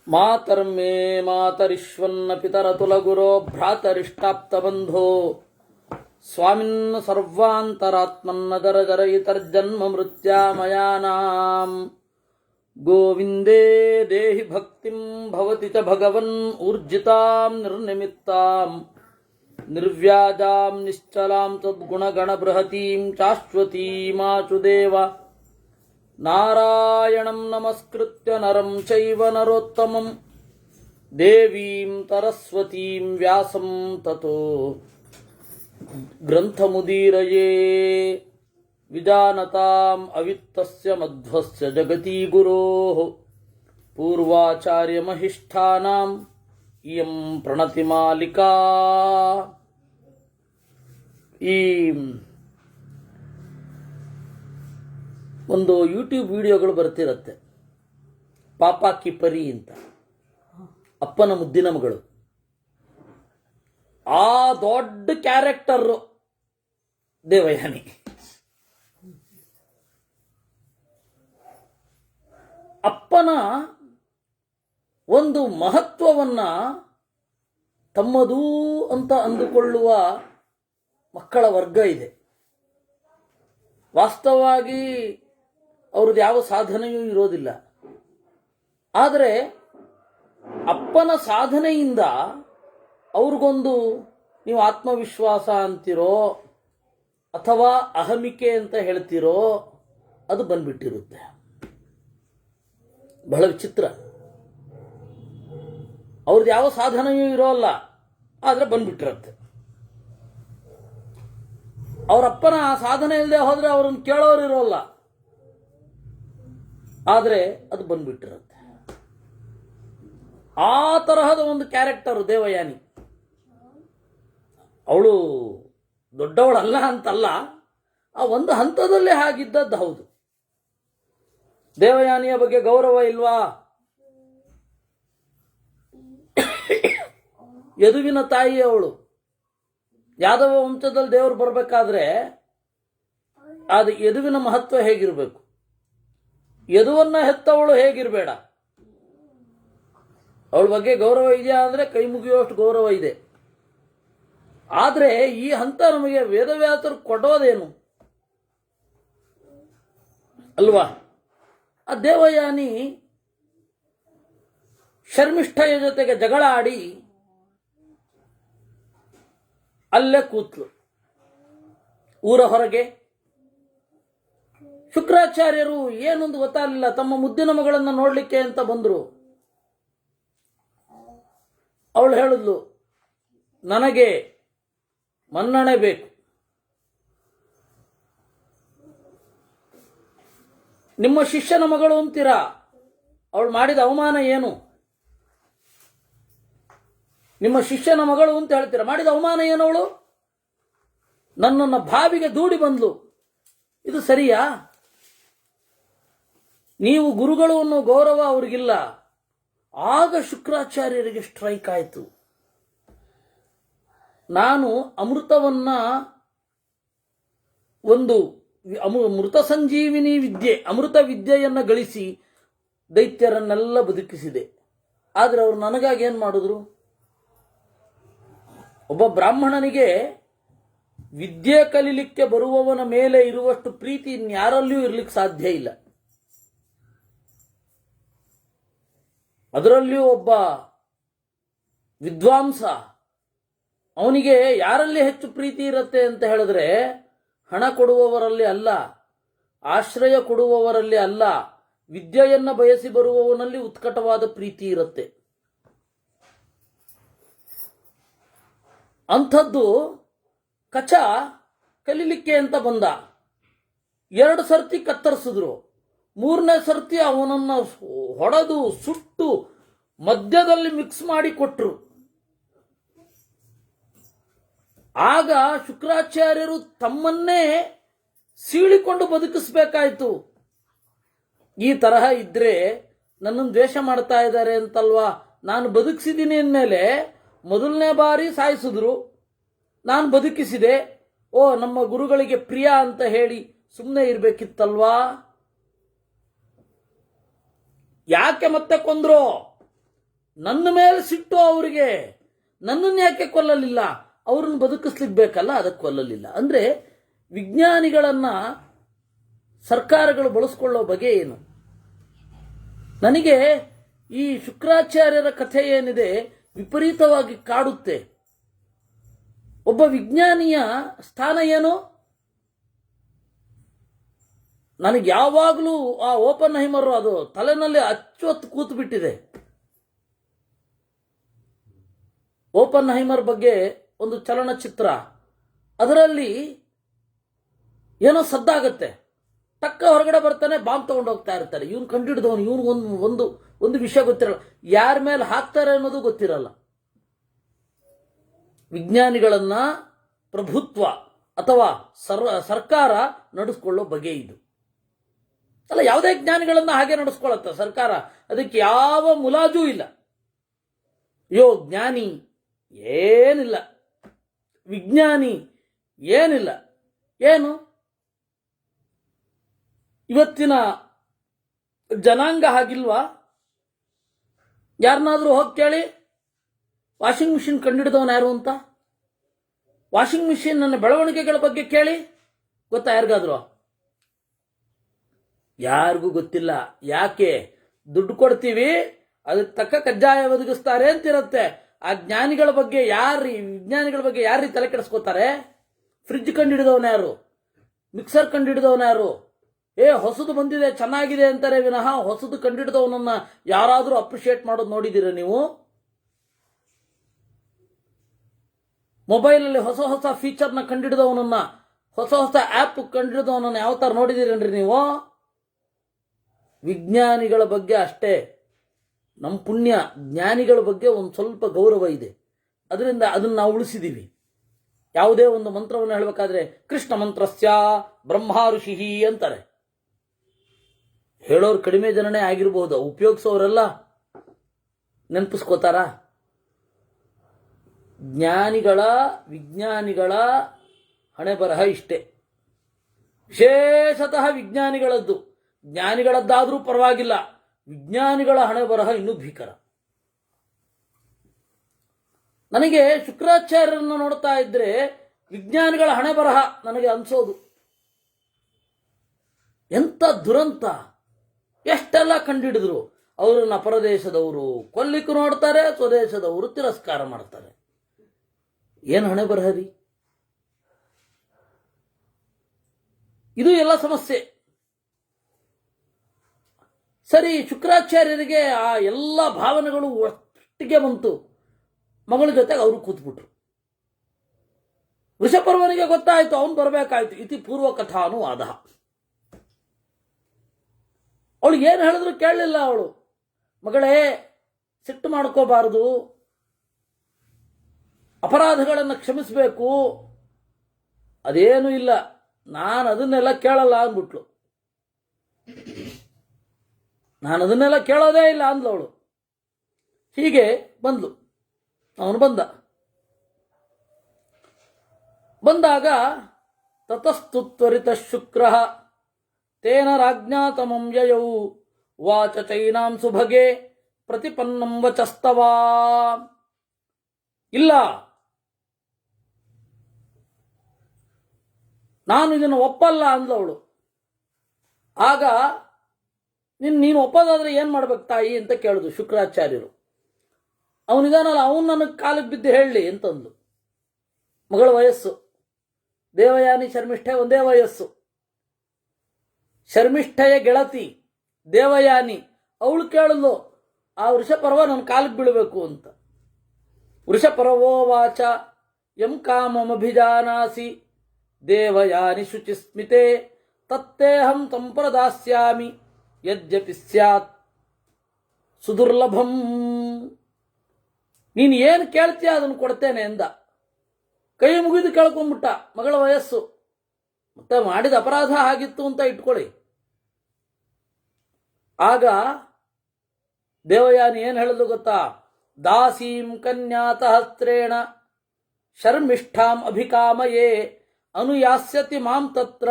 ಮಾತರ್ಮೇ ಮಾತರಿಶ್ವನ್ನ ಪಿತರತುಲಗುರೋ ಭ್ರಾತರಿಷ್ಟಾಪ್ತಬಂಧೋ ಸ್ವಾಮಿನ್ ಸರ್ವಾಂತರಾತ್ಮನ್ನದರಜರಯಿತರ್ಜನ್ಮ ಮೃತ್ಯಾಮಯಾನಾಂ ಗೋವಿಂದೇ ದೇಹಿ ಭಕ್ತಿಂ ಭವತಿ ಚ ಭಗವನ್ ಊರ್ಜಿತಾಂ ನಿರ್ನಿಮಿತ್ತಾಂ ನಿರ್ವ್ಯಾಜಾಂ ನಿಶ್ಚಲಾಂ ತದ್ಗುಣಗಣಬೃಹತೀಂ ಶಾಶ್ವತೀಮಾಚುದೇವ ನಾರಾಯಣಂ ನಮಸ್ಕೃತ್ಯ ನರಂ ಚೈವ ನರೋತ್ತಮಂ ದೇವೀಂ ಸರಸ್ವತೀಂ ವ್ಯಾಸಂ ತತೋ ಗ್ರಂಥಮುದೀರಯೇ ವಿಜಾನತಾಂ ಅವಿತ್ತಸ್ಯ ಮಧ್ವಸ್ಯ ಜಗತಿ ಗುರೋಃ ಪೂರ್ವಾಚಾರ್ಯಮಹಿಷ್ಠಾನಾಂ ಇಯಂ ಪ್ರಣತಿಮಾಲಿಕಾ. ಈ ಒಂದು ಯೂಟ್ಯೂಬ್ ವಿಡಿಯೋಗಳು ಬರ್ತಿರತ್ತೆ, ಪಾಪಾ ಕಿ ಪರಿ ಅಂತ, ಅಪ್ಪನ ಮುದ್ದಿನ ಮಗಳು. ಆ ದೊಡ್ಡ ಕ್ಯಾರೆಕ್ಟರ್ ದೇವಯಾನಿ. ಅಪ್ಪನ ಒಂದು ಮಹತ್ವವನ್ನ ತಮ್ಮದೂ ಅಂತ ಅಂದುಕೊಳ್ಳುವ ಮಕ್ಕಳ ವರ್ಗ ಇದೆ. ವಾಸ್ತವವಾಗಿ ಅವ್ರದ್ದು ಯಾವ ಸಾಧನೆಯೂ ಇರೋದಿಲ್ಲ. ಆದರೆ ಅಪ್ಪನ ಸಾಧನೆಯಿಂದ ಅವ್ರಿಗೊಂದು, ನೀವು ಆತ್ಮವಿಶ್ವಾಸ ಅಂತಿರೋ ಅಥವಾ ಅಹಮಿಕೆ ಅಂತ ಹೇಳ್ತಿರೋ, ಅದು ಬಂದ್ಬಿಟ್ಟಿರುತ್ತೆ. ಬಹಳ ವಿಚಿತ್ರ. ಅವ್ರದ್ದು ಯಾವ ಸಾಧನೆಯೂ ಇರೋಲ್ಲ, ಆದರೆ ಬಂದ್ಬಿಟ್ಟಿರುತ್ತೆ. ಅವರಪ್ಪನ ಆ ಸಾಧನೆ ಇಲ್ಲದೆ ಹೋದ್ರೆ ಅವ್ರನ್ನ ಕೇಳೋರು ಇರೋಲ್ಲ, ಆದರೆ ಅದು ಬಂದ್ಬಿಟ್ಟಿರುತ್ತೆ. ಆ ತರಹದ ಒಂದು ಕ್ಯಾರೆಕ್ಟರ್ ದೇವಯಾನಿ. ಅವಳು ದೊಡ್ಡವಳಲ್ಲ ಅಂತಲ್ಲ, ಆ ಒಂದು ಹಂತದಲ್ಲೇ ಹಾಗಿದ್ದದ್ದು ಹೌದು. ದೇವಯಾನಿಯ ಬಗ್ಗೆ ಗೌರವ ಇಲ್ವಾ? ಯದುವಿನ ತಾಯಿ ಅವಳು. ಯಾದವ ವಂಶದಲ್ಲಿ ದೇವರು ಬರಬೇಕಾದ್ರೆ ಅದು ಯದುವಿನ ಮಹತ್ವ ಹೇಗಿರಬೇಕು, ಯದುವನ್ನ ಹೆತ್ತವಳು ಹೇಗಿರಬೇಡ. ಅವಳ ಬಗ್ಗೆ ಗೌರವ ಇದೆಯಾ ಅಂದರೆ ಕೈ ಮುಗಿಯುವಷ್ಟು ಗೌರವ ಇದೆ. ಆದರೆ ಈ ಹಂತ ನಮಗೆ ವೇದವ್ಯಾಸರು ಕೊಡೋದೇನು ಅಲ್ವಾ? ಆ ದೇವಯಾನಿ ಶರ್ಮಿಷ್ಠೆಯ ಜೊತೆಗೆ ಜಗಳ ಆಡಿ ಅಲ್ಲೇ ಕೂತ್ಲು ಊರ ಹೊರಗೆ. ಶುಕ್ರಾಚಾರ್ಯರು ಏನೊಂದು ಗೊತ್ತಾಗಲಿಲ್ಲ, ತಮ್ಮ ಮುದ್ದಿನ ಮಗಳನ್ನು ನೋಡ್ಲಿಕ್ಕೆ ಅಂತ ಬಂದ್ರು. ಅವಳು ಹೇಳಿದ್ಲು, ನನಗೆ ಮನ್ನಣೆ ಬೇಕು, ನಿಮ್ಮ ಶಿಷ್ಯನ ಮಗಳು ಅಂತೀರಾ, ಅವಳು ಮಾಡಿದ ಅವಮಾನ ಏನು? ನಿಮ್ಮ ಶಿಷ್ಯನ ಮಗಳು ಅಂತ ಹೇಳ್ತೀರಾ, ಮಾಡಿದ ಅವಮಾನ ಏನು? ಅವಳು ನನ್ನನ್ನು ಬಾವಿಗೆ ದೂಡಿ ಬಂದ್ಲು, ಇದು ಸರಿಯಾ? ನೀವು ಗುರುಗಳು ಅನ್ನೋ ಗೌರವ ಅವ್ರಿಗಿಲ್ಲ. ಆಗ ಶುಕ್ರಾಚಾರ್ಯರಿಗೆ ಸ್ಟ್ರೈಕ್ ಆಯಿತು. ನಾನು ಅಮೃತವನ್ನ, ಒಂದು ಮೃತ ಸಂಜೀವಿನಿ ವಿದ್ಯೆ, ಅಮೃತ ವಿದ್ಯೆಯನ್ನು ಗಳಿಸಿ ದೈತ್ಯರನ್ನೆಲ್ಲ ಬದುಕಿಸಿದೆ. ಆದರೆ ಅವರು ನನಗಾಗಿ ಏನು ಮಾಡಿದ್ರು? ಒಬ್ಬ ಬ್ರಾಹ್ಮಣನಿಗೆ ವಿದ್ಯೆ ಕಲಿಲಿಕ್ಕೆ ಬರುವವನ ಮೇಲೆ ಇರುವಷ್ಟು ಪ್ರೀತಿ ಇನ್ಯಾರಲ್ಲಿಯೂ ಇರ್ಲಿಕ್ಕೆ ಸಾಧ್ಯ ಇಲ್ಲ. ಅದರಲ್ಲಿಯೂ ಒಬ್ಬ ವಿದ್ವಾಂಸ, ಅವನಿಗೆ ಯಾರಲ್ಲಿ ಹೆಚ್ಚು ಪ್ರೀತಿ ಇರುತ್ತೆ ಅಂತ ಹೇಳಿದ್ರೆ, ಹಣ ಕೊಡುವವರಲ್ಲಿ ಅಲ್ಲ, ಆಶ್ರಯ ಕೊಡುವವರಲ್ಲಿ ಅಲ್ಲ, ವಿದ್ಯೆಯನ್ನು ಬಯಸಿ ಬರುವವನಲ್ಲಿ ಉತ್ಕಟವಾದ ಪ್ರೀತಿ ಇರುತ್ತೆ. ಅಂಥದ್ದು ಕಚ ಕಲಿಲಿಕ್ಕೆ ಅಂತ ಬಂದ. 2 ಸರ್ತಿ ಕತ್ತರಿಸಿದ್ರು. 3ನೇ ಸರ್ತಿ ಅವನನ್ನು ಹೊಡೆದು ಸುಟ್ಟು ಮಧ್ಯದಲ್ಲಿ ಮಿಕ್ಸ್ ಮಾಡಿ ಕೊಟ್ರು. ಆಗ ಶುಕ್ರಾಚಾರ್ಯರು ತಮ್ಮನ್ನೇ ಸೀಳಿಕೊಂಡು ಬದುಕಿಸ್ಬೇಕಾಯ್ತು. ಈ ತರಹ ಇದ್ರೆ ನನ್ನನ್ನು ದ್ವೇಷ ಮಾಡ್ತಾ ಇದ್ದಾರೆ ಅಂತಲ್ವಾ, ನಾನು ಬದುಕಿಸಿದ್ದೀನಿ ಅಂದಮೇಲೆ ಮೊದಲನೇ ಬಾರಿ ಸಾಯಿಸಿದ್ರು, ನಾನು ಬದುಕಿಸಿದೆ, ಓ ನಮ್ಮ ಗುರುಗಳಿಗೆ ಪ್ರಿಯ ಅಂತ ಹೇಳಿ ಸುಮ್ಮನೆ ಇರಬೇಕಿತ್ತಲ್ವಾ? ಯಾಕೆ ಮತ್ತೆ ಕೊಂದ್ರು? ನನ್ನ ಮೇಲೆ ಸಿಟ್ಟು ಅವರಿಗೆ, ನನ್ನನ್ನು ಯಾಕೆ ಕೊಲ್ಲಲಿಲ್ಲ, ಅವ್ರನ್ನ ಬದುಕಿಸ್ಲಿಕ್ಕೆ ಬೇಕಲ್ಲ, ಅದಕ್ಕೆ ಕೊಲ್ಲಲಿಲ್ಲ. ಅಂದ್ರೆ ವಿಜ್ಞಾನಿಗಳನ್ನ ಸರ್ಕಾರಗಳು ಬಳಸ್ಕೊಳ್ಳೋ ಬಗೆ ಏನು? ನನಗೆ ಈ ಶುಕ್ರಾಚಾರ್ಯರ ಕಥೆ ಏನಿದೆ ವಿಪರೀತವಾಗಿ ಕಾಡುತ್ತೆ. ಒಬ್ಬ ವಿಜ್ಞಾನಿಯ ಸ್ಥಾನ ಏನು? ನನಗೆ ಯಾವಾಗಲೂ ಆ ಓಪನ್ ಹೈಮರ್ ಅದು ತಲೆನಲ್ಲಿ ಅಚ್ಚೊತ್ತು ಕೂತು ಬಿಟ್ಟಿದೆ. ಓಪನ್ ಹೈಮರ್ ಬಗ್ಗೆ ಒಂದು ಚಲನಚಿತ್ರ, ಅದರಲ್ಲಿ ಏನೋ ಸದ್ದಾಗತ್ತೆ, ಟಕ್ಕ ಹೊರಗಡೆ ಬರ್ತಾನೆ, ಬಾಂಬ್ ತಗೊಂಡು ಹೋಗ್ತಾ ಇರ್ತಾರೆ. ಇವನು ಕಂಡಿಡಿದವನು, ಇವನು ಒಂದು ಒಂದು ವಿಷಯ ಗೊತ್ತಿರಲ್ಲ, ಯಾರ ಮೇಲೆ ಹಾಕ್ತಾರೆ ಅನ್ನೋದು ಗೊತ್ತಿರಲ್ಲ. ವಿಜ್ಞಾನಿಗಳನ್ನ ಪ್ರಭುತ್ವ ಅಥವಾ ಸರ್ಕಾರ ನಡೆಸ್ಕೊಳ್ಳೋ ಬಗೆ ಇದು ಅಲ್ಲ. ಯಾವುದೇ ಜ್ಞಾನಿಗಳನ್ನ ಹಾಗೆ ನಡೆಸ್ಕೊಳ್ಳುತ್ತೆ ಸರ್ಕಾರ, ಅದಕ್ಕೆ ಯಾವ ಮುಲಾಜೂ ಇಲ್ಲ. ಅಯ್ಯೋ ಜ್ಞಾನಿ ಏನಿಲ್ಲ, ವಿಜ್ಞಾನಿ ಏನಿಲ್ಲ. ಏನು ಇವತ್ತಿನ ಜನಾಂಗ ಹಾಗಿಲ್ವಾ? ಯಾರನ್ನಾದ್ರೂ ಹೋಗಿ ಕೇಳಿ, ವಾಷಿಂಗ್ ಮಿಷಿನ್ ಕಂಡುಹಿಡಿದವನು ಯಾರು ಅಂತ. ವಾಷಿಂಗ್ ಮಿಷಿನ್ ನನ್ನ ಬೆಳವಣಿಗೆಗಳ ಬಗ್ಗೆ ಕೇಳಿ, ಗೊತ್ತಾ ಯಾರಿಗಾದ್ರು? ಯಾರಿಗೂ ಗೊತ್ತಿಲ್ಲ. ಯಾಕೆ? ದುಡ್ಡು ಕೊಡ್ತೀವಿ, ಅದಕ್ಕೆ ತಕ್ಕ ಕಜ್ಜಾಯ ಒದಗಿಸ್ತಾರೆ ಅಂತಿರುತ್ತೆ. ಆ ಜ್ಞಾನಿಗಳ ಬಗ್ಗೆ ವಿಜ್ಞಾನಿಗಳ ಬಗ್ಗೆ ಯಾರು ತಲೆ ಕೆಡಿಸ್ಕೋತಾರೆ? ಫ್ರಿಡ್ಜ್ ಕಂಡುಹಿಡಿದವನು ಯಾರು? ಮಿಕ್ಸರ್ ಕಂಡುಹಿಡಿದವನು ಯಾರು? ಹೊಸದು ಬಂದಿದೆ ಚೆನ್ನಾಗಿದೆ ಅಂತಾರೆ ವಿನಃ ಹೊಸದು ಕಂಡುಹಿಡಿದವನನ್ನ ಯಾರಾದರೂ ಅಪ್ರಿಶಿಯೇಟ್ ಮಾಡೋದು ನೋಡಿದ್ದೀರ ನೀವು? ಮೊಬೈಲಲ್ಲಿ ಹೊಸ ಹೊಸ ಫೀಚರ್ನ ಕಂಡುಹಿಡಿದವನನ್ನ, ಹೊಸ ಹೊಸ ಆ್ಯಪ್ ಕಂಡುಹಿಡಿದವನನ್ನ ಯಾವ ತರ ನೋಡಿದ್ದೀರೇನ್ರಿ ನೀವು? ವಿಜ್ಞಾನಿಗಳ ಬಗ್ಗೆ ಅಷ್ಟೇ. ನಮ್ಮ ಪುಣ್ಯ, ಜ್ಞಾನಿಗಳ ಬಗ್ಗೆ ಒಂದು ಸ್ವಲ್ಪ ಗೌರವ ಇದೆ, ಅದರಿಂದ ಅದನ್ನ ನಾವು ಉಳಿಸಿದೀವಿ. ಯಾವುದೇ ಒಂದು ಮಂತ್ರವನ್ನು ಹೇಳಬೇಕಾದ್ರೆ ಕೃಷ್ಣ ಮಂತ್ರಸ್ಯ ಬ್ರಹ್ಮ ಋಷಿ ಅಂತಾರೆ. ಹೇಳೋರು ಕಡಿಮೆ ಜನನೇ ಆಗಿರಬಹುದು, ಉಪಯೋಗಿಸೋರೆಲ್ಲ ನೆನಪಿಸ್ಕೋತಾರ? ವಿಜ್ಞಾನಿಗಳ ಹಣೆ ಬರಹ ಇಷ್ಟೇ. ವಿಶೇಷತಃ ವಿಜ್ಞಾನಿಗಳದ್ದು. ಜ್ಞಾನಿಗಳದ್ದಾದ್ರೂ ಪರವಾಗಿಲ್ಲ, ವಿಜ್ಞಾನಿಗಳ ಹಣೆ ಬರಹ ಇನ್ನೂ ಭೀಕರ. ನನಗೆ ಶುಕ್ರಾಚಾರ್ಯರನ್ನು ನೋಡ್ತಾ ಇದ್ರೆ ವಿಜ್ಞಾನಿಗಳ ಹಣೆ ಬರಹ ನನಗೆ ಅನ್ಸೋದು, ಎಂತ ದುರಂತ! ಎಷ್ಟೆಲ್ಲ ಕಂಡುಹಿಡಿದ್ರು. ಅವರನ್ನ ಪರದೇಶದವರು ಕೊಲ್ಲಿಕ್ಕೂ ನೋಡ್ತಾರೆ, ಸ್ವದೇಶದವರು ತಿರಸ್ಕಾರ ಮಾಡ್ತಾರೆ. ಏನು ಹಣೆ ಬರಹ ರೀ ಇದು? ಎಲ್ಲ ಸಮಸ್ಯೆ. ಸರಿ, ಶುಕ್ರಾಚಾರ್ಯರಿಗೆ ಆ ಎಲ್ಲ ಭಾವನೆಗಳು ಒಟ್ಟಿಗೆ ಬಂತು. ಮಗಳ ಜೊತೆಗೆ ಅವರು ಕೂತ್ಬಿಟ್ರು. ವೃಷಪರ್ವನಿಗೆ ಗೊತ್ತಾಯ್ತು, ಅವನು ಬರಬೇಕಾಯ್ತು. ಇತಿ ಪೂರ್ವ ಕಥಾನುವಾದ. ಅವಳು ಏನು ಹೇಳಿದ್ರು ಕೇಳಲಿಲ್ಲ. ಅವಳು, ಮಗಳೇ ಸಿಟ್ಟು ಮಾಡ್ಕೋಬಾರದು, ಅಪರಾಧಗಳನ್ನು ಕ್ಷಮಿಸಬೇಕು, ಅದೇನೂ ಇಲ್ಲ, ನಾನು ಅದನ್ನೆಲ್ಲ ಕೇಳಲ್ಲ ಅಂದ್ಬಿಟ್ಲು. ನಾನು ಅದನ್ನೆಲ್ಲ ಕೇಳೋದೇ ಇಲ್ಲ ಅಂದ್ಲವಳು. ಹೀಗೆ ಬಂದ್ಲು. ಅವನು ಬಂದಾಗ ತತಸ್ತು ತ್ವರಿತ ಶುಕ್ರ ತೇನ ರಾಜ್ಞಾ ತಮಂ ಯಯೌ ವಾಚ ಚೈನಾಂ ಸುಭಗೆ ಪ್ರತಿಪನ್ನಂ ವಚಸ್ತವಾ. ಇಲ್ಲ, ನಾನು ಇದನ್ನು ಒಪ್ಪಲ್ಲ ಅಂದ್ಲವಳು. ಆಗ ನೀನು ಒಪ್ಪೋದಾದ್ರೆ ಏನ್ ಮಾಡ್ಬೇಕು ತಾಯಿ ಅಂತ ಕೇಳಿದ್ರು ಶುಕ್ರಾಚಾರ್ಯರು. ಅವನಿದಾನಲ್ಲ, ಅವನು ನನಗೆ ಕಾಲಿಗೆ ಬಿದ್ದು ಹೇಳಲಿ ಅಂತಂದು. ಮಗಳ ವಯಸ್ಸು, ದೇವಯಾನಿ ಶರ್ಮಿಷ್ಠೆ ಒಂದೇ ವಯಸ್ಸು. ಶರ್ಮಿಷ್ಠೆಯ ಗೆಳತಿ ದೇವಯಾನಿ, ಅವಳು ಕೇಳಲು ಆ ವೃಷಪರ್ವ ನನ್ನ ಕಾಲಿಗೆ ಬೀಳಬೇಕು ಅಂತ. ವೃಷಪರ್ವೋ ವಾಚ ಯಂ ಕಾಮಮಭಿಜಾನಾಸಿ ದೇವಯಾನಿ ಶುಚಿಸ್ಮಿತೆ ತತ್ತೇಹಂ ಸಂಪ್ರದಾಸ್ಯಾಮಿ ಯದ್ಯಪಿ ಸ್ಯಾತ್ ಸುದುರ್ಲಭಂ. ನೀನು ಏನು ಕೇಳ್ತೀಯ ಅದನ್ನು ಕೊಡ್ತೇನೆ ಎಂದ. ಕೈ ಮುಗಿದು ಕೇಳ್ಕೊಂಡ್ಬಿಟ್ಟ. ಮಗಳ ವಯಸ್ಸು, ಮತ್ತೆ ಮಾಡಿದ ಅಪರಾಧ ಆಗಿತ್ತು ಅಂತ ಇಟ್ಕೊಳ್ಳಿ. ಆಗ ದೇವಯಾನಿ ಏನು ಹೇಳಲು ಗೊತ್ತಾ? ದಾಸೀಂ ಕನ್ಯಾತ ಹಸ್ತ್ರೇಣ ಶರ್ಮಿಷ್ಠಾಂ ಅಭಿಕಾಮಯೇ ಅನುಯಾಸ್ಯತಿ ಮಾಂ ತತ್ರ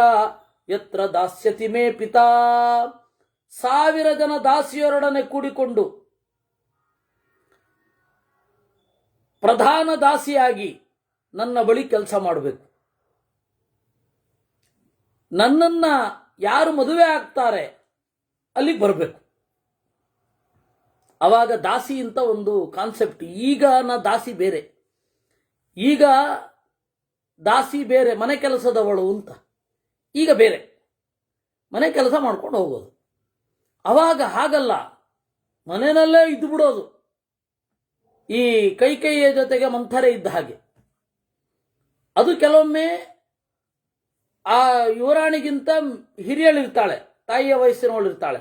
ಯತ್ರ ದಾಸ್ಯತಿ ಮೇ ಪಿತಾ. 1000 ಜನ ದಾಸಿಯರೊಡನೆ ಕೂಡಿಕೊಂಡು ಪ್ರಧಾನ ದಾಸಿಯಾಗಿ ನನ್ನ ಬಳಿ ಕೆಲಸ ಮಾಡಬೇಕು. ನನ್ನನ್ನ ಯಾರು ಮದುವೆ ಆಗ್ತಾರೆ ಅಲ್ಲಿಗೆ ಬರಬೇಕು. ಅವಾಗ ದಾಸಿ ಅಂತ ಒಂದು ಕಾನ್ಸೆಪ್ಟ್. ಈಗ ದಾಸಿ ಬೇರೆ, ಈಗ ದಾಸಿ ಬೇರೆ, ಮನೆ ಕೆಲಸದವಳು ಅಂತ. ಈಗ ಬೇರೆ, ಮನೆ ಕೆಲಸ ಮಾಡ್ಕೊಂಡು ಹೋಗೋದು. ಅವಾಗ ಹಾಗಲ್ಲ, ಮನೆಯಲ್ಲೇ ಇದ್ದು ಬಿಡೋದು. ಈ ಕೈಕೈಯ ಜೊತೆಗೆ ಮಂಥರೆ ಇದ್ದ ಹಾಗೆ. ಅದು ಕೆಲವೊಮ್ಮೆ ಆ ಯುವರಾಣಿಗಿಂತ ಹಿರಿಯಳಿರ್ತಾಳೆ, ತಾಯಿಯ ವಯಸ್ಸಿನವಳಿರ್ತಾಳೆ,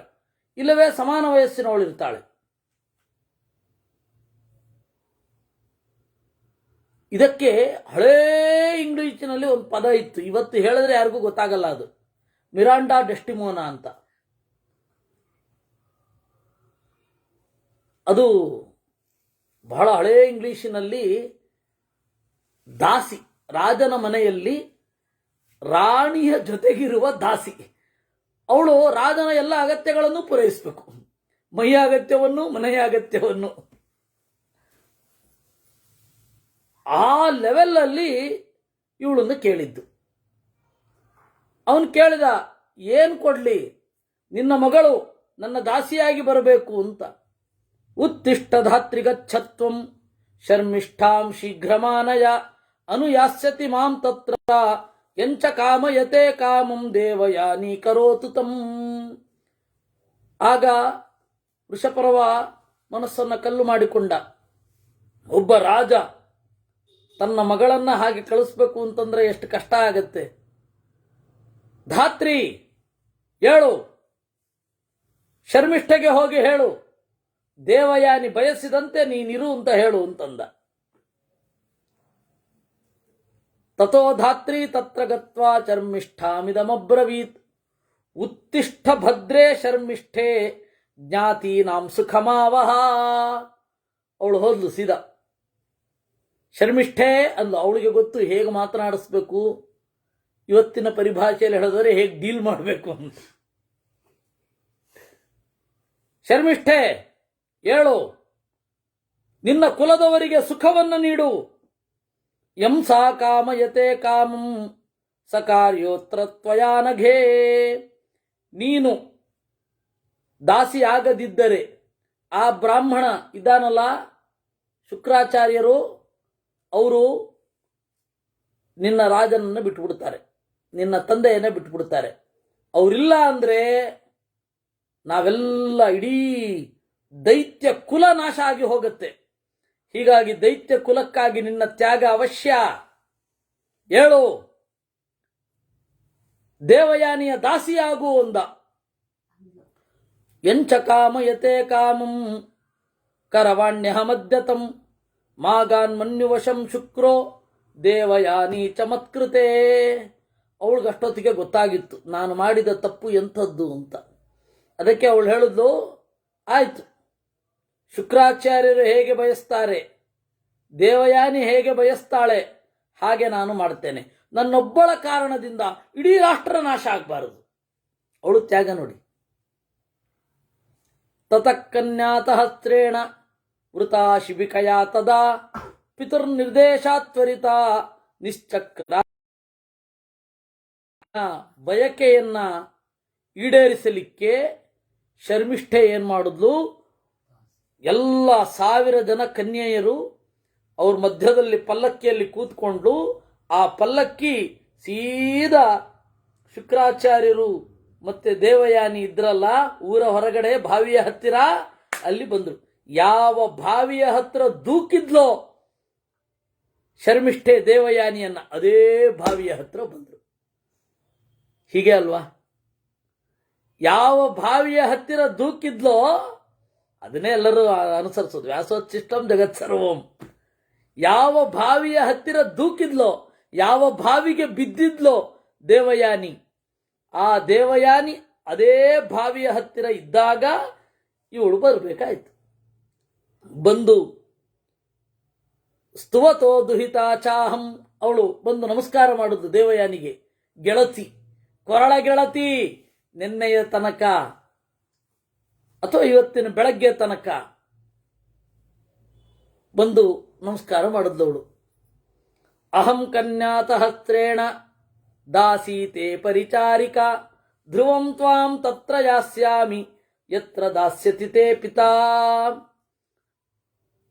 ಇಲ್ಲವೇ ಸಮಾನ ವಯಸ್ಸಿನವಳಿರ್ತಾಳೆ. ಇದಕ್ಕೆ ಹಳೇ ಇಂಗ್ಲಿಷಿನಲ್ಲಿ ಒಂದು ಪದ ಇತ್ತು, ಇವತ್ತು ಹೇಳಿದ್ರೆ ಯಾರಿಗೂ ಗೊತ್ತಾಗಲ್ಲ. ಅದು ಮಿರಾಂಡಾ ಡೆಸ್ಟಿಮೋನಾ ಅಂತ. ಅದು ಬಹಳ ಹಳೇ ಇಂಗ್ಲಿಷಿನಲ್ಲಿ ದಾಸಿ, ರಾಜನ ಮನೆಯಲ್ಲಿ ರಾಣಿಯ ಜೊತೆಗಿರುವ ದಾಸಿ. ಅವಳು ರಾಜನ ಎಲ್ಲ ಅಗತ್ಯಗಳನ್ನು ಪೂರೈಸಬೇಕು, ಮೈಯ ಅಗತ್ಯವನ್ನು, ಮನೆಯ ಅಗತ್ಯವನ್ನು. ಆ ಲೆವೆಲಲ್ಲಿ ಇವಳನ್ನು ಕೇಳಿದ್ದು. ಅವನು ಕೇಳಿದ, ಏನು ಕೊಡ್ಲಿ, ನಿನ್ನ ಮಗಳು ನನ್ನ ದಾಸಿಯಾಗಿ ಬರಬೇಕು ಅಂತ. ಉತ್ತಿಷ್ಠ ಧಾತ್ರಿಗಚ್ಛತ್ವಂ ಶರ್ಮಿಷ್ಠಾಂ ಶೀಘ್ರಮಾನಯ ಅನುಯಾಸ್ಯತಿ ಮಾಂ ತತ್ರ ಎಂಚ ಕಾಮಯತೆ ಕಾಮಂ ದೇವಯಾನಿ ಕರೋತು ತಂ. ಆಗ ವೃಷಪರ್ವ ಮನಸ್ಸನ್ನು ಕಲ್ಲು ಮಾಡಿಕೊಂಡ. ಒಬ್ಬ ರಾಜ ತನ್ನ ಮಗಳನ್ನ ಹಾಗೆ ಕಳಿಸ್ಬೇಕು ಅಂತಂದ್ರೆ ಎಷ್ಟು ಕಷ್ಟ ಆಗತ್ತೆ. ಧಾತ್ರಿ ಹೇಳು, ಶರ್ಮಿಷ್ಠೆಗೆ ಹೋಗಿ ಹೇಳು, ದೇವಯಾನಿ ಬಯಸಿದಂತೆ ನೀನಿರು ಅಂತ ಹೇಳು ಅಂತಂದ. ತಥೋ ಧಾತ್ರಿ ತತ್ರ ಗತ್ವಾ ಶರ್ಮಿಷ್ಠಾಮಿದಮಬ್ರವೀತ್ ಉತ್ತಿಷ್ಠ ಭದ್ರೇ ಶರ್ಮಿಷ್ಠೆ ಜ್ಞಾತೀನಾಂ ಸುಖಮಾವಹ. ಅವಳು ಹೋದ್ಲು ಸೀದಾ. ಶರ್ಮಿಷ್ಠೆ ಅಂದ್ಲು. ಅವಳಿಗೆ ಗೊತ್ತು ಹೇಗೆ ಮಾತನಾಡಿಸ್ಬೇಕು, ಇವತ್ತಿನ ಪರಿಭಾಷೆಯಲ್ಲಿ ಹೇಳಿದರೆ ಹೇಗೆ ಡೀಲ್ ಮಾಡಬೇಕು ಅಂತ. ಶರ್ಮಿಷ್ಠೆ ಹೇಳು, ನಿನ್ನ ಕುಲದವರಿಗೆ ಸುಖವನ್ನು ನೀಡು. ಯಂ ಸಾ ಕಾಮಯತೆ ಕಾಮಂ ಸಕಾರ್ಯೋತ್ರ ತ್ವಯಾನಘೇ. ನೀನು ದಾಸಿ ಆಗದಿದ್ದರೆ ಆ ಬ್ರಾಹ್ಮಣ ಇದ್ದಾನಲ್ಲ ಶುಕ್ರಾಚಾರ್ಯರು, ಅವರು ನಿನ್ನ ರಾಜನನ್ನು ಬಿಟ್ಟುಬಿಡ್ತಾರೆ, ನಿನ್ನ ತಂದೆಯನ್ನೇ ಬಿಟ್ಟುಬಿಡ್ತಾರೆ. ಅವರಿಲ್ಲ ಅಂದ್ರೆ ನಾವೆಲ್ಲ ಇಡೀ ದೈತ್ಯ ಕುಲ ನಾಶ ಆಗಿ ಹೋಗುತ್ತೆ. ಹೀಗಾಗಿ ದೈತ್ಯ ಕುಲಕ್ಕಾಗಿ ನಿನ್ನ ತ್ಯಾಗ ಅವಶ್ಯ. ಹೇಳು, ದೇವಯಾನಿಯ ದಾಸಿಯಾಗು ಅಂದ. ಎಂಚ ಕಾಮಯತೆ ಕಾಮಂ ಕರವಾಣ್ಯ ಮಧ್ಯತಂ ಮಾಗಾನ್ ಮನ್ಯುವಶಂ ಶುಕ್ರೋ ದೇವಯಾನಿ ಚಮತ್ಕೃತೆ. ಅವಳಿಗೆ ಅಷ್ಟೊತ್ತಿಗೆ ಗೊತ್ತಾಗಿತ್ತು ನಾನು ಮಾಡಿದ ತಪ್ಪು ಎಂಥದ್ದು ಅಂತ. ಅದಕ್ಕೆ ಅವಳು ಹೇಳಿದ್ಲು, ಆಯ್ತು, ಶುಕ್ರಾಚಾರ್ಯರು ಹೇಗೆ ಬಯಸ್ತಾರೆ, ದೇವಯಾನಿ ಹೇಗೆ ಬಯಸ್ತಾಳೆ, ಹಾಗೆ ನಾನು ಮಾಡ್ತೇನೆ. ನನ್ನೊಬ್ಬಳ ಕಾರಣದಿಂದ ಇಡೀ ರಾಷ್ಟ್ರ ನಾಶ ಆಗಬಾರದು. ಅವಳು ತ್ಯಾಗ ನೋಡಿ. ತತಃಕನ್ಯಾತಹಸ್ತ್ರೇಣ ವೃತಾ ಶಿಬಿಕಯಾ ತದಾ ಪಿತುರ್ನಿರ್ದೇಶಾತ್ವರಿತ ನಿಶ್ಚಕ್ರ. ಬಯಕೆಯನ್ನ ಈಡೇರಿಸಲಿಕ್ಕೆ ಶರ್ಮಿಷ್ಠೆ ಏನ್ ಮಾಡಿದ್ಲು, ಎಲ್ಲ 1000 ಜನ ಕನ್ಯೆಯರು ಅವ್ರ ಮಧ್ಯದಲ್ಲಿ ಪಲ್ಲಕ್ಕಿಯಲ್ಲಿ ಕೂತ್ಕೊಂಡು, ಆ ಪಲ್ಲಕ್ಕಿ ಸೀದಾ ಶುಕ್ರಾಚಾರ್ಯರು ಮತ್ತೆ ದೇವಯಾನಿ ಇದ್ರಲ್ಲ ಊರ ಹೊರಗಡೆ ಬಾವಿಯ ಹತ್ತಿರ, ಅಲ್ಲಿ ಬಂದ್ರು. ಯಾವ ಬಾವಿಯ ಹತ್ರ ದೂಕಿದ್ಲೋ ಶರ್ಮಿಷ್ಠೆ ದೇವಯಾನಿಯನ್ನ, ಅದೇ ಬಾವಿಯ ಹತ್ರ ಬಂದ್ರು. ಹೀಗೆ ಅಲ್ವಾ, ಯಾವ ಬಾವಿಯ ಹತ್ತಿರ ದೂಕಿದ್ಲೋ ಅದನ್ನೇ ಎಲ್ಲರೂ ಅನುಸರಿಸೋದು. ವ್ಯಾಸೋಚ್ಚಿಷ್ಟಂ ಜಗತ್ ಸರ್ವಂ. ಯಾವ ಬಾವಿಯ ಹತ್ತಿರ ದೂಕಿದ್ಲೋ, ಯಾವ ಬಾವಿಗೆ ಬಿದ್ದಿದ್ಲೋ ದೇವಯಾನಿ, ಆ ದೇವಯಾನಿ ಅದೇ ಬಾವಿಯ ಹತ್ತಿರ ಇದ್ದಾಗ ಇವಳು ಬರಬೇಕಾಯ್ತು. ಬಂದು ಸ್ತುವತೋ ದುಹಿತಾಚಾಹಂ, ಅವಳು ಬಂದು ನಮಸ್ಕಾರ ಮಾಡುದು ದೇವಯಾನಿಗೆ. ಗೆಳತಿ, ಕೊರಳ ಗೆಳತಿ, ನಿನ್ನೆಯ ತನಕ ಅಥವಾ ಇವತ್ತಿನ ಬೆಳಗ್ಗೆ ತನಕ ಬಂದು ನಮಸ್ಕಾರ ಮಾಡಿದ್ಲವಳು. ಅಹಂ ಕನ್ಯಾತ ಹಸ್ತ್ರೇಣ ದಾಸೀತೆ ಪರಿಚಾರಿಕಾ ಧ್ರುವಂ ತ್ವಾಂ ತತ್ರ ಯಾಸ್ಯಾಮಿ ಯತ್ರ ದಾಸ್ಯತಿ ತೇ ಪಿತಾ.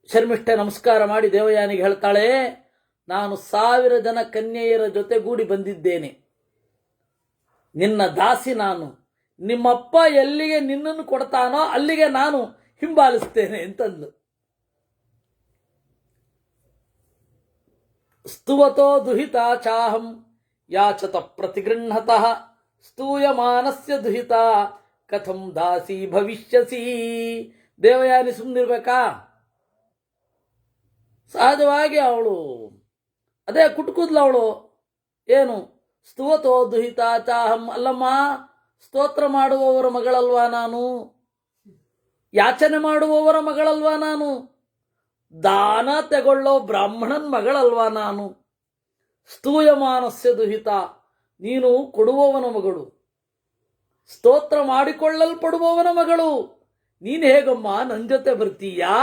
ಶರ್ಮಿಷ್ಠೆ ನಮಸ್ಕಾರ ಮಾಡಿ ದೇವಯಾನಿಗೆ ಹೇಳ್ತಾಳೆ, ನಾನು 1000 ಜನ ಕನ್ಯೆಯರ ಜೊತೆಗೂಡಿ ಬಂದಿದ್ದೇನೆ. ನಿನ್ನ ದಾಸಿ ನಾನು. ನಿಮ್ಮಪ್ಪ ಎಲ್ಲಿಗೆ ನಿನ್ನನ್ನು ಕೊಡ್ತಾನೋ ಅಲ್ಲಿಗೆ ನಾನು ಹಿಂಬಾಲಿಸ್ತೇನೆ ಅಂತಂದು. ಸ್ತುವತೋ ದುಹಿತಾ ಚಾಹಂ ಯಾಚತ ಪ್ರತಿಗೃಹತಃ ಸ್ತೂಯಮಾನಸ್ಯ ದುಹಿತಾ ಕಥಂ ದಾಸಿ ಭವಿಷ್ಯಸಿ. ದೇವಯಾನಿ ಸುಮ್ಮನಿರ್ಬೇಕಾ? ಸಹಜವಾಗಿ ಅವಳು ಅದೇ ಕುಟ್ಕುದ್ಲ ಅವಳು. ಏನು ಸ್ತುವತೋ ದುಹಿತಾ ಚಾಹಂ, ಅಲ್ಲಮ್ಮ ಸ್ತೋತ್ರ ಮಾಡುವವರ ಮಗಳಲ್ವಾ ನಾನು, ಯಾಚನೆ ಮಾಡುವವರ ಮಗಳಲ್ವಾ ನಾನು, ದಾನ ತೆಗೊಳ್ಳೋ ಬ್ರಾಹ್ಮಣನ್ ಮಗಳಲ್ವಾ ನಾನು. ಸ್ತೂಯಮಾನಸ್ಯ ದುಹಿತ, ನೀನು ಕೊಡುವವನ ಮಗಳು, ಸ್ತೋತ್ರ ಮಾಡಿಕೊಳ್ಳಲ್ಪಡುವವನ ಮಗಳು. ನೀನು ಹೇಗಮ್ಮ ನನ್ನ ಜೊತೆ ಬರ್ತೀಯಾ?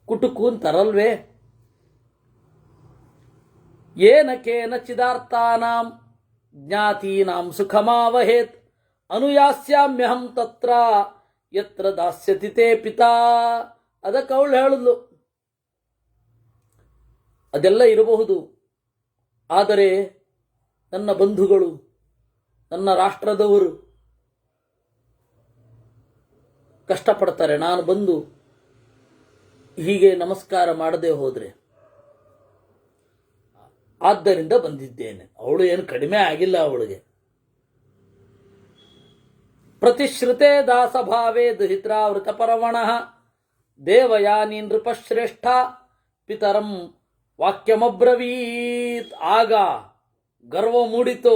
ಕುಟುಕು ಅಂತಾರಲ್ವೇ. ಏನ ಕೇನ ಚಿದಾರ್ಥಾನಾಂ ಜ್ಞಾತೀನಾಂ ಸುಖಮಾವಹೇತ್ ಅನುಯಾಸ್ಯಾಮ್ಯಹಂ ತತ್ರ ಯತ್ರ ದಾಸ್ಯತಿ ತೇ ಪಿತಾ. ಅದಕ್ಕೆ ಅವಳು ಹೇಳಿದ್ಲು, ಅದೆಲ್ಲ ಇರಬಹುದು, ಆದರೆ ನನ್ನ ಬಂಧುಗಳು, ನನ್ನ ರಾಷ್ಟ್ರದವರು ಕಷ್ಟಪಡ್ತಾರೆ. ನಾನು ಬಂದು ಹೀಗೆ ನಮಸ್ಕಾರ ಮಾಡದೆ ಹೋದರೆ, ಆದ್ದರಿಂದ ಬಂದಿದ್ದೇನೆ. ಅವಳು ಏನು ಕಡಿಮೆ ಆಗಿಲ್ಲ ಅವಳಿಗೆ. ಪ್ರತಿಶ್ರುತೆ ದಾಸಭಾವೇ ದುಹಿತ್ರಾವೃತ ಪರವಣಃ ದೇವಯಾನಿ ನೃಪಶ್ರೇಷ್ಠ ಪಿತರಂ ವಾಕ್ಯಮಬ್ರವೀತ್. ಆಗ ಗರ್ವ ಮೂಡಿತು,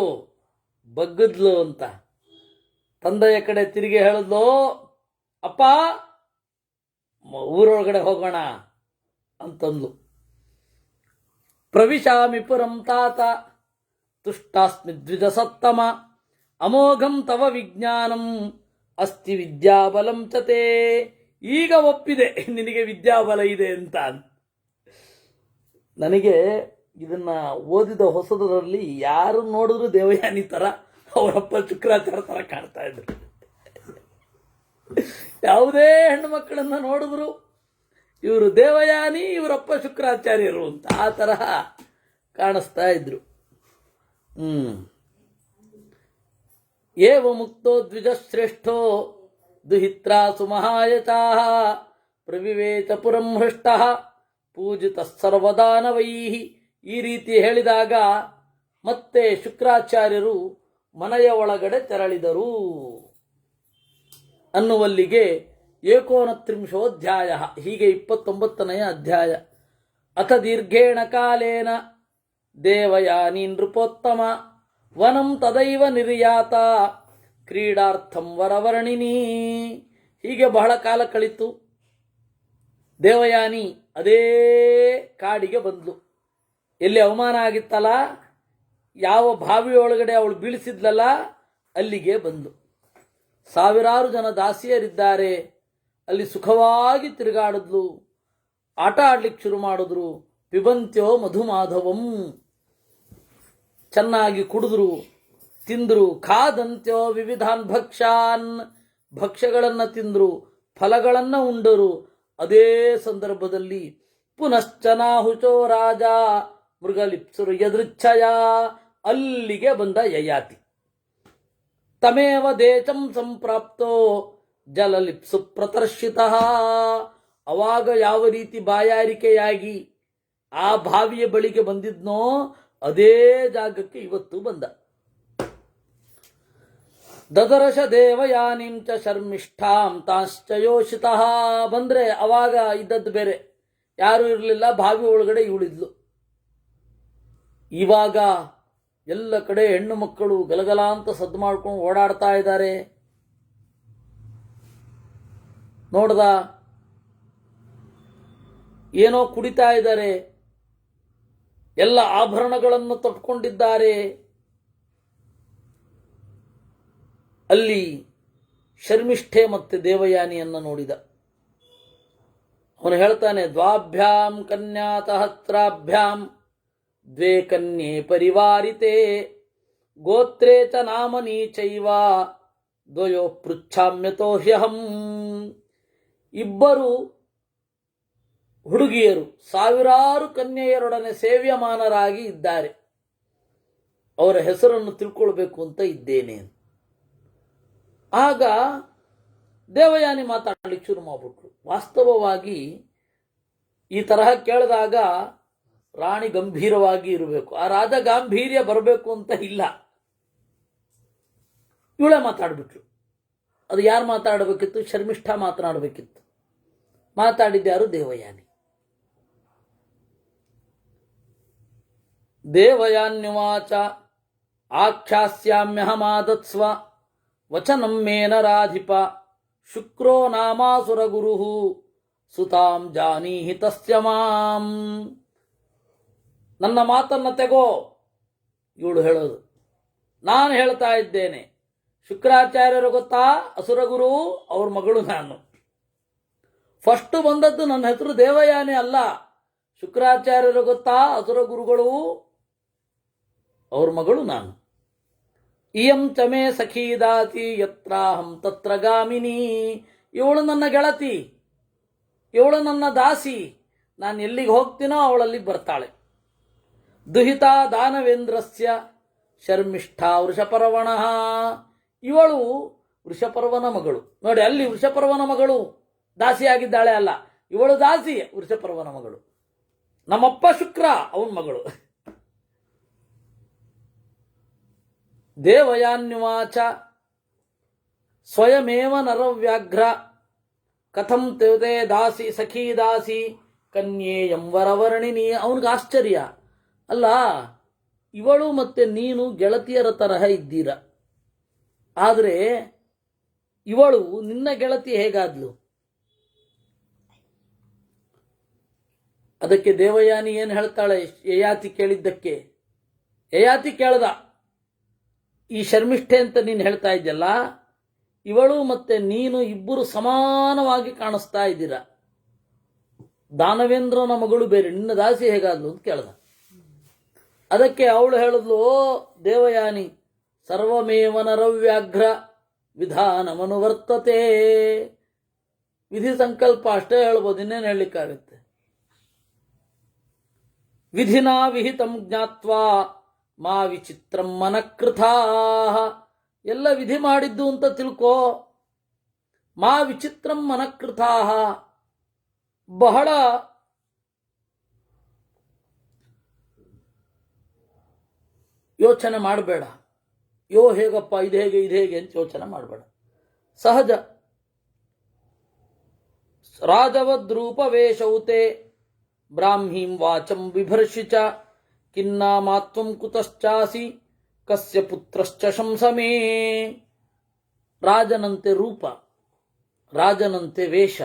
ಬಗ್ಗದ್ಲು ಅಂತ. ತಂದೆಯ ಕಡೆ ತಿರುಗಿ ಹೇಳಿದ್ಲು, ಅಪ್ಪ ಊರೊಳಗಡೆ ಹೋಗೋಣ ಅಂತಂದ್ಲು. ಪ್ರವಿಶಾಮಿ ಪುರಂ ತಾತ ತುಷ್ಟಾಸ್ಮಿ ದ್ವಿಜ ಸತ್ತಮ ಅಮೋಘಂ ತವ ವಿಜ್ಞಾನಂ ಅಸ್ತಿ ವಿದ್ಯಾಬಲಂ ಚತೆ. ಈಗ ಒಪ್ಪಿದೆ ನಿನಗೆ ವಿದ್ಯಾಬಲ ಇದೆ ಅಂತ. ನನಗೆ ಇದನ್ನ ಓದಿದ ಹೊಸದರಲ್ಲಿ ಯಾರು ನೋಡಿದ್ರು ದೇವಯಾನಿ ತರ, ಅವರಪ್ಪ ಶುಕ್ರಾಚಾರ್ಯ ತರ ಕಾಣ್ತಾ ಇದ್ರು. ಯಾವುದೇ ಹೆಣ್ಣು ಮಕ್ಕಳನ್ನ ನೋಡಿದ್ರು ಇವರು ದೇವಯಾನಿ, ಇವರಪ್ಪ ಶುಕ್ರಾಚಾರ್ಯರು ಅಂತ ಆ ತರಹ ಕಾಣಿಸ್ತಾ ಇದ್ರು. ಏವ ಮುಕ್ತೋ ದ್ವಿಜಶ್ರೇಷ್ಠೋ ದುಹಿತ್ರಾ ಸುಮಹಾಯಚಾಃ ಪ್ರವಿವೇಚ ಪುರಂ ಹೃಷ್ಟಃ ಪೂಜಿತ ಸರ್ವದಾನವೈಹಿ. ಈ ರೀತಿ ಹೇಳಿದಾಗ ಮತ್ತೆ ಶುಕ್ರಾಚಾರ್ಯರು ಮನೆಯ ಒಳಗಡೆ ತೆರಳಿದರು ಅನ್ನುವಲ್ಲಿಗೆ 39 ಹೀಗೆ 29ನೇ ಅಧ್ಯಾಯ. ಅಥ ದೀರ್ಘೇಣ ಕಾಲೇನ ದೇವಯಾನಿ ನೃಪೋತ್ತಮ ವನಂ ತದೈವ ನಿರ್ಯಾತ ಕ್ರೀಡಾರ್ಥಂ ವರವರ್ಣಿನಿ. ಹೀಗೆ ಬಹಳ ಕಾಲ ಕಳಿತು. ದೇವಯಾನಿ ಅದೇ ಕಾಡಿಗೆ ಬಂದ್ಲು. ಎಲ್ಲಿ ಅವಮಾನ ಆಗಿತ್ತಲ್ಲ, ಯಾವ ಬಾವಿಯೊಳಗಡೆ ಅವಳು ಬೀಳಿಸಿದ್ಲಲ್ಲ, ಅಲ್ಲಿಗೆ ಬಂದು. ಸಾವಿರಾರು ಜನ ದಾಸಿಯರಿದ್ದಾರೆ, ಅಲ್ಲಿ ಸುಖವಾಗಿ ತಿರುಗಾಡಿದ್ಲು, ಆಟ ಆಡ್ಲಿಕ್ಕೆ ಶುರು ಮಾಡಿದ್ರು. ಪಿಬಂತ್ಯೋ ಮಧುಮಾಧವಂ, ಚೆನ್ನಾಗಿ ಕುಡಿದ್ರು, ತಿಂದ್ರು. ಖಾದಂತ್ಯೋ ವಿವಿಧಾನ್ ಭಕ್ಷ್ಯಾನ್, ಭಕ್ಷ್ಯಗಳನ್ನು ತಿಂದ್ರು, ಫಲಗಳನ್ನು ಉಂಡರು. ಅದೇ ಸಂದರ್ಭದಲ್ಲಿ ಪುನಶ್ಚನಾಹುಚೋ ರಾಜ ಮೃಗಲಿಪ್ಸುರು ಯದೃಚ್ಛಯ, ಅಲ್ಲಿಗೆ ಬಂದ ಯಯಾತಿ. ತಮೇವ ದೇಶಂ ಸಂಪ್ರಾಪ್ತೋ ಜಲಲಿಪ್ಸು ಪ್ರದರ್ಶಿತ. ಅವಾಗ ಯಾವ ರೀತಿ ಬಾಯಾರಿಕೆಯಾಗಿ ಆ ಬಾವಿಯ ಬಳಿಗೆ ಬಂದಿದ್ನೋ ಅದೇ ಜಾಗಕ್ಕೆ ಇವತ್ತು ಬಂದ. ದದರಶ ದೇವಯಾನಿಂ ಚ ಶರ್ಮಿಷ್ಠಾಂ ತಾಶ್ಚ ಯೋಷಿತಃ. ಬಂದ್ರೆ ಅವಾಗ ಇದ್ದದ್ದು ಬೇರೆ, ಯಾರು ಇರಲಿಲ್ಲ, ಬಾವಿ ಒಳಗಡೆ ಇವಳಿದ್ಲು. ಇವಾಗ ಎಲ್ಲ ಕಡೆ ಹೆಣ್ಣು ಮಕ್ಕಳು ಗಲಗಲ ಅಂತ ಸದ್ದು ಮಾಡ್ಕೊಂಡು ಓಡಾಡ್ತಾ ಇದ್ದಾರೆ. ನೋಡ್ದ, ಏನೋ ಕುಡಿತಾ ಇದ್ದಾರೆ, ಎಲ್ಲ ಆಭರಣಗಳನ್ನು ತೊಟ್ಕೊಂಡಿದ್ದಾರೆ. ಅಲ್ಲಿ ಶರ್ಮಿಷ್ಠೆ ಮತ್ತೆ ದೇವಯಾನಿಯನ್ನ ನೋಡಿದ. ಅವನು ಹೇಳ್ತಾನೆ, ದ್ವಾಭ್ಯಾಂ ಕನ್ಯಾತಹಸ್ರಾಭ್ಯಾಂ ದ್ವೇ ಕನ್ಯೆ ಪರಿವಾರಿತೆ ಗೋತ್ರೇ ಚ ನಾಮನಿ ಚೈವ ದ್ವಯೋ ಪೃಚ್ಛಾಮ್ಯತೋ ಹ್ಯಹಂ. ಇಬ್ಬರು ಹುಡುಗಿಯರು ಸಾವಿರಾರು ಕನ್ಯೆಯರೊಡನೆ ಸೇವ್ಯಮಾನರಾಗಿ ಇದ್ದಾರೆ, ಅವರ ಹೆಸರನ್ನು ತಿಳ್ಕೊಳ್ಬೇಕು ಅಂತ ಇದ್ದೇನೆ. ಆಗ ದೇವಯಾನಿ ಮಾತಾಡಲಿಕ್ಕೆ ಶುರು ಮಾಡಿಬಿಟ್ರು. ವಾಸ್ತವವಾಗಿ ಈ ತರಹ ಕೇಳಿದಾಗ ರಾಣಿ ಗಂಭೀರವಾಗಿ ಇರಬೇಕು, ಆ ರಾಜ ಗಾಂಭೀರ್ಯ ಬರಬೇಕು ಅಂತ ಇಲ್ಲ. ಇವಳೇ ಮಾತಾಡ್ಬಿಟ್ರು. ಅದು ಯಾರು ಮಾತಾಡಬೇಕಿತ್ತು? ಶರ್ಮಿಷ್ಠಾ ಮಾತನಾಡಬೇಕಿತ್ತು. ಮಾತಾಡಿದ್ಯಾರು? ದೇವಯಾನಿ. ದೇವಯಾನ್ಯುವಾಚ ಆಖ್ಯಾಸ್ಯಾಮ್ಯಹಮಾದತ್ಸ್ವ ವಚನಂ ಮೇನ ರಾಧಿಪ ಶುಕ್ರೋ ನಾಮಾಸುರ ಗುರು ಸುತಾಂ ಜಾನೀಹಿ ತಸ್ಯ ಮಾಂ. ನನ್ನ ಮಾತನ್ನ ತೆಗೋ. ಇವಳು ಹೇಳೋದು, ನಾನು ಹೇಳ್ತಾ ಇದ್ದೇನೆ, ಶುಕ್ರಾಚಾರ್ಯರು ಗೊತ್ತಾ? ಅಸುರಗುರು, ಅವ್ರ ಮಗಳು ನಾನು. ಫಸ್ಟ್ ಬಂದದ್ದು ನನ್ನ ಹೆಸರು ದೇವಯಾನಿ ಅಲ್ಲ. ಶುಕ್ರಾಚಾರ್ಯರು ಗೊತ್ತಾ? ಅಸುರ ಗುರುಗಳು, ಅವ್ರ ಮಗಳು ನಾನು. ಇಯಂ ಚಮೆ ಸಖೀದಾತಿ ಯತ್ರಾಹಂ ತತ್ರ ಗಾಮಿನಿ. ಇವಳು ನನ್ನ ಗೆಳತಿ, ಇವಳು ನನ್ನ ದಾಸಿ. ನಾನು ಎಲ್ಲಿಗೆ ಹೋಗ್ತೀನೋ ಅವಳಲ್ಲಿಗೆ ಬರ್ತಾಳೆ. ದುಹಿತಾ ದಾನವೇಂದ್ರಸ್ಯ ಶರ್ಮಿಷ್ಠಾ ವೃಷಪರ್ವಣ. ಇವಳು ವೃಷಪರ್ವನ ಮಗಳು. ನೋಡಿ, ಅಲ್ಲಿ ವೃಷಪರ್ವನ ಮಗಳು ದಾಸಿಯಾಗಿದ್ದಾಳೆ ಅಲ್ಲ, ಇವಳು ದಾಸಿ, ವೃಷಪರ್ವನ ಮಗಳು. ನಮ್ಮಪ್ಪ ಶುಕ್ರ, ಅವನ ಮಗಳು. ದೇವಯಾನ್ಯುವಾಚ ಸ್ವಯಮೇವ ನರವ್ಯಾಘ್ರ ಕಥಂ ತೇ ದಾಸಿ ಸಖೀ ದಾಸಿ ಕನ್ಯೇಯಂ ವರವರ್ಣಿನಿ. ಅವನಿಗೆ ಆಶ್ಚರ್ಯ, ಅಲ್ಲ ಇವಳು ಮತ್ತೆ ನೀನು ಗೆಳತಿಯರ ತರಹ ಇದ್ದೀರ, ಆದರೆ ಇವಳು ನಿನ್ನ ಗೆಳತಿ ಹೇಗಾದ್ಲು? ಅದಕ್ಕೆ ದೇವಯಾನಿ ಏನು ಹೇಳ್ತಾಳೆ? ಯಯಾತಿ ಕೇಳಿದ್ದಕ್ಕೆ, ಯಯಾತಿ ಕೇಳ್ದ, ಈ ಶರ್ಮಿಷ್ಠೆ ಅಂತ ನೀನು ಹೇಳ್ತಾ ಇದ್ದಲ್ಲ, ಇವಳು ಮತ್ತೆ ನೀನು ಇಬ್ಬರು ಸಮಾನವಾಗಿ ಕಾಣಿಸ್ತಾ ಇದ್ದೀರ. ದಾನವೇಂದ್ರನ ಮಗಳು ಬೇರೆ, ನಿನ್ನ ದಾಸಿ ಹೇಗಾದ್ಲು ಅಂತ ಕೇಳ್ದ. ಅದಕ್ಕೆ ಅವಳು ಹೇಳಿದ್ಲು, ಓ ದೇವಯಾನಿ, ಸರ್ವಮೇವ ನರವ್ಯಾಘ್ರ ವಿಧಾನಮನುವರ್ತತೆ. ವಿಧಿ ಸಂಕಲ್ಪ ಅಷ್ಟೇ ಹೇಳ್ಬೋದು, ಇನ್ನೇನು ಹೇಳಲಿಕ್ಕಾಗತ್ತೆ. ವಿಧಿನಾ ವಿಹಿತಂ ಜ್ಞಾತ್ವಾ ಮಾ ವಿಚಿತ್ರಂ ಮನಕೃಥಾ. ಎಲ್ಲ ವಿಧಿ ಮಾಡಿದ್ದು ಅಂತ ತಿಳ್ಕೋ. ಮಾ ವಿಚಿತ್ರಂ ಮನಕೃಥಾ. ಬಹಳ ಯೋಚನೆ ಮಾಡಬೇಡ. ಯೋ ಹೇಗಪ್ಪ, ಇದು ಹೇಗೆ ಅಂತ ಯೋಚನೆ ಮಾಡಬೇಡ. ಸಹಜ. ರಾಜವದ್ರೂಪವೇಶೌತೆ ಬ್ರಾಹ್ಮೀಂ ವಾಚಂ ಬಿಭರ್ಷಿ ಚ ಕಿನ್ನಾಮಾತ್ವಂ ಕುತಶ್ಚಾಸಿ ಕಸ್ಯ ಪುತ್ರಶ್ಚ ಶಂಸಮೇ. ರಾಜನಂತೆ ರೂಪ, ರಾಜನಂತೆ ವೇಷ,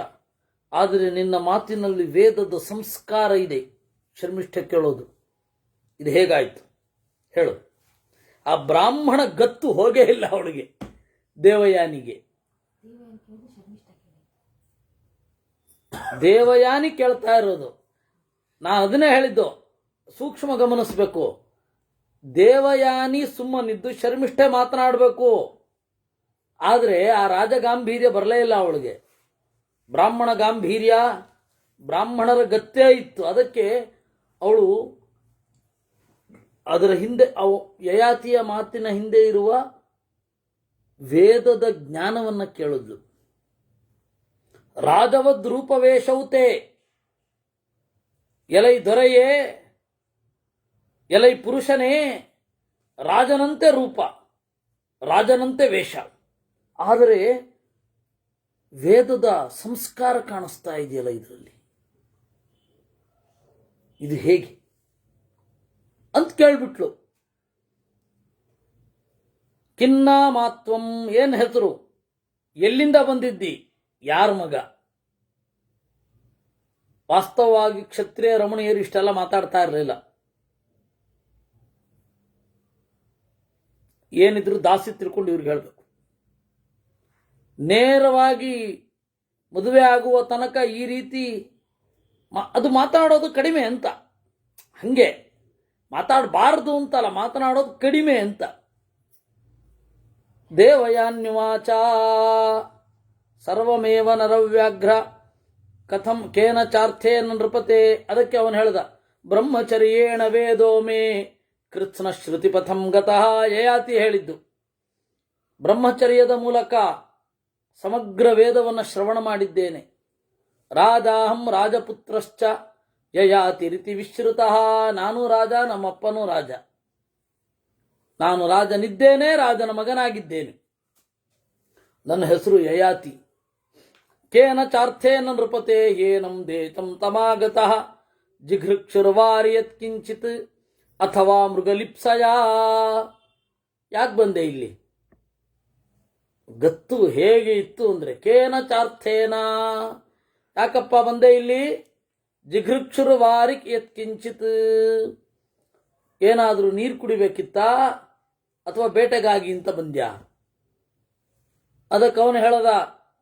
ಆದರೆ ನಿನ್ನ ಮಾತಿನಲ್ಲಿ ವೇದದ ಸಂಸ್ಕಾರ ಇದೆ. ಶರ್ಮಿಷ್ಠ ಕೇಳೋದು, ಇದು ಹೇಗಾಯ್ತು ಹೇಳು. ಆ ಬ್ರಾಹ್ಮಣ ಗತ್ತು ಹೋಗೇ ಇಲ್ಲ ಅವಳಿಗೆ, ದೇವಯಾನಿಗೆ. ದೇವಯಾನಿ ಕೇಳ್ತಾ ಇರೋದು. ನಾನು ಅದನ್ನೇ ಹೇಳಿದ್ದು, ಸೂಕ್ಷ್ಮ ಗಮನಿಸಬೇಕು. ದೇವಯಾನಿ ಸುಮ್ಮನಿದ್ದು ಶರ್ಮಿಷ್ಠೆ ಮಾತನಾಡಬೇಕು, ಆದರೆ ಆ ರಾಜಗಾಂಭೀರ್ಯ ಬರಲೇ ಇಲ್ಲ ಅವಳಿಗೆ. ಬ್ರಾಹ್ಮಣ ಗಾಂಭೀರ್ಯ, ಬ್ರಾಹ್ಮಣರ ಗತ್ತೇ ಇತ್ತು. ಅದಕ್ಕೆ ಅವಳು ಅದರ ಹಿಂದೆ, ಯಯಾತಿಯ ಮಾತಿನ ಹಿಂದೆ ಇರುವ ವೇದದ ಜ್ಞಾನವನ್ನು ಕೇಳಿದ್ಲು. ರಾಜವದ್ ರೂಪವೇಶೌತೆ. ಎಲೈ ದೊರೆಯೇ, ಎಲೈ ಪುರುಷನೇ, ರಾಜನಂತೆ ರೂಪ, ರಾಜನಂತೆ ವೇಷ, ಆದರೆ ವೇದದ ಸಂಸ್ಕಾರ ಕಾಣಿಸ್ತಾ ಇದೆಯಲ್ಲ ಇದರಲ್ಲಿ, ಇದು ಹೇಗೆ ಅಂತ ಕೇಳ್ಬಿಟ್ಲು. ಕಿನ್ನಾಮಾತ್ವಂ, ಏನ್ ಹೆಸರು, ಎಲ್ಲಿಂದ ಬಂದಿದ್ದಿ, ಯಾರ ಮಗ? ವಾಸ್ತವವಾಗಿ ಕ್ಷತ್ರಿಯ ರಮಣೀಯರು ಇಷ್ಟೆಲ್ಲ ಮಾತಾಡ್ತಾ ಇರಲಿಲ್ಲ. ಏನಿದ್ರು ದಾಸಿ ತಿಳ್ಕೊಂಡು ಇವ್ರಿಗೆ ಹೇಳಬೇಕು. ನೇರವಾಗಿ ಮದುವೆ ಆಗುವ ತನಕ ಈ ರೀತಿ ಅದು ಮಾತನಾಡೋದು ಕಡಿಮೆ ಅಂತ. ಹಂಗೆ ಮಾತಾಡಬಾರದು ಅಂತಲ್ಲ, ಮಾತನಾಡೋದು ಕಡಿಮೆ ಅಂತ. ದೇವಯಾನ್ಯುವಾಚ ಸರ್ವಮೇವ ನರವ್ಯಾಘ್ರ ಕಥಂ ಕೇನ ಚಾರ್ಥೇನ ನೃಪತೆ. ಅದಕ್ಕೆ ಅವನು ಹೇಳ್ದ, ಬ್ರಹ್ಮಚರ್ಯೇಣ ವೇದೋ ಮೇ ಕೃತ್ಸ್ನ ಶ್ರುತಿಪಥಂ ಗತಃ. ಯಯಾತಿ ಹೇಳಿದ್ದು, ಬ್ರಹ್ಮಚರ್ಯದ ಮೂಲಕ ಸಮಗ್ರ ವೇದವನ್ನು ಶ್ರವಣ ಮಾಡಿದ್ದೇನೆ. ರಾಜಾಹಂ ರಾಜಪುತ್ರಶ್ಚ ಯಯಾತಿ ರೀತಿ ವಿಶ್ರುತಃ. ನಾನು ರಾಜ, ನಮ್ಮಪ್ಪನೂ ರಾಜ. ನಾನು ರಾಜನಿದ್ದೇನೆ, ರಾಜನ ಮಗನಾಗಿದ್ದೇನೆ. ನನ್ನ ಹೆಸರು ಯಯಾತಿ. ಕೇನ ಚಾರ್ಥೇನ ನೃಪತೆ ಏನಂ ದೇಶಂ ತಮಾಗತಃ ಜಿಘೃಕ್ಷುರ್ವಾರಿ ಯತ್ಕಿಂಚಿತ್ ಅಥವಾ ಮೃಗಲಿಪ್ಸಯ. ಯಾಕೆ ಬಂದೆ ಇಲ್ಲಿ? ಗತ್ತು ಹೇಗೆ ಇತ್ತು ಅಂದ್ರೆ, ಕೇನ ಚಾರ್ಥೇನ, ಯಾಕಪ್ಪ ಬಂದೆ ಇಲ್ಲಿ? ಜಿಘೃಕ್ಷುರ್ವಾರಿ ಯತ್ಕಿಂಚಿತ್, ಏನಾದರೂ ನೀರು ಕುಡಿಬೇಕಿತ್ತಾ ಅಥವಾ ಬೇಟೆಗಾಗಿ ಅಂತ ಬಂದ್ಯಾ? ಅದಕ್ಕೆ ಅವನು ಹೇಳದ,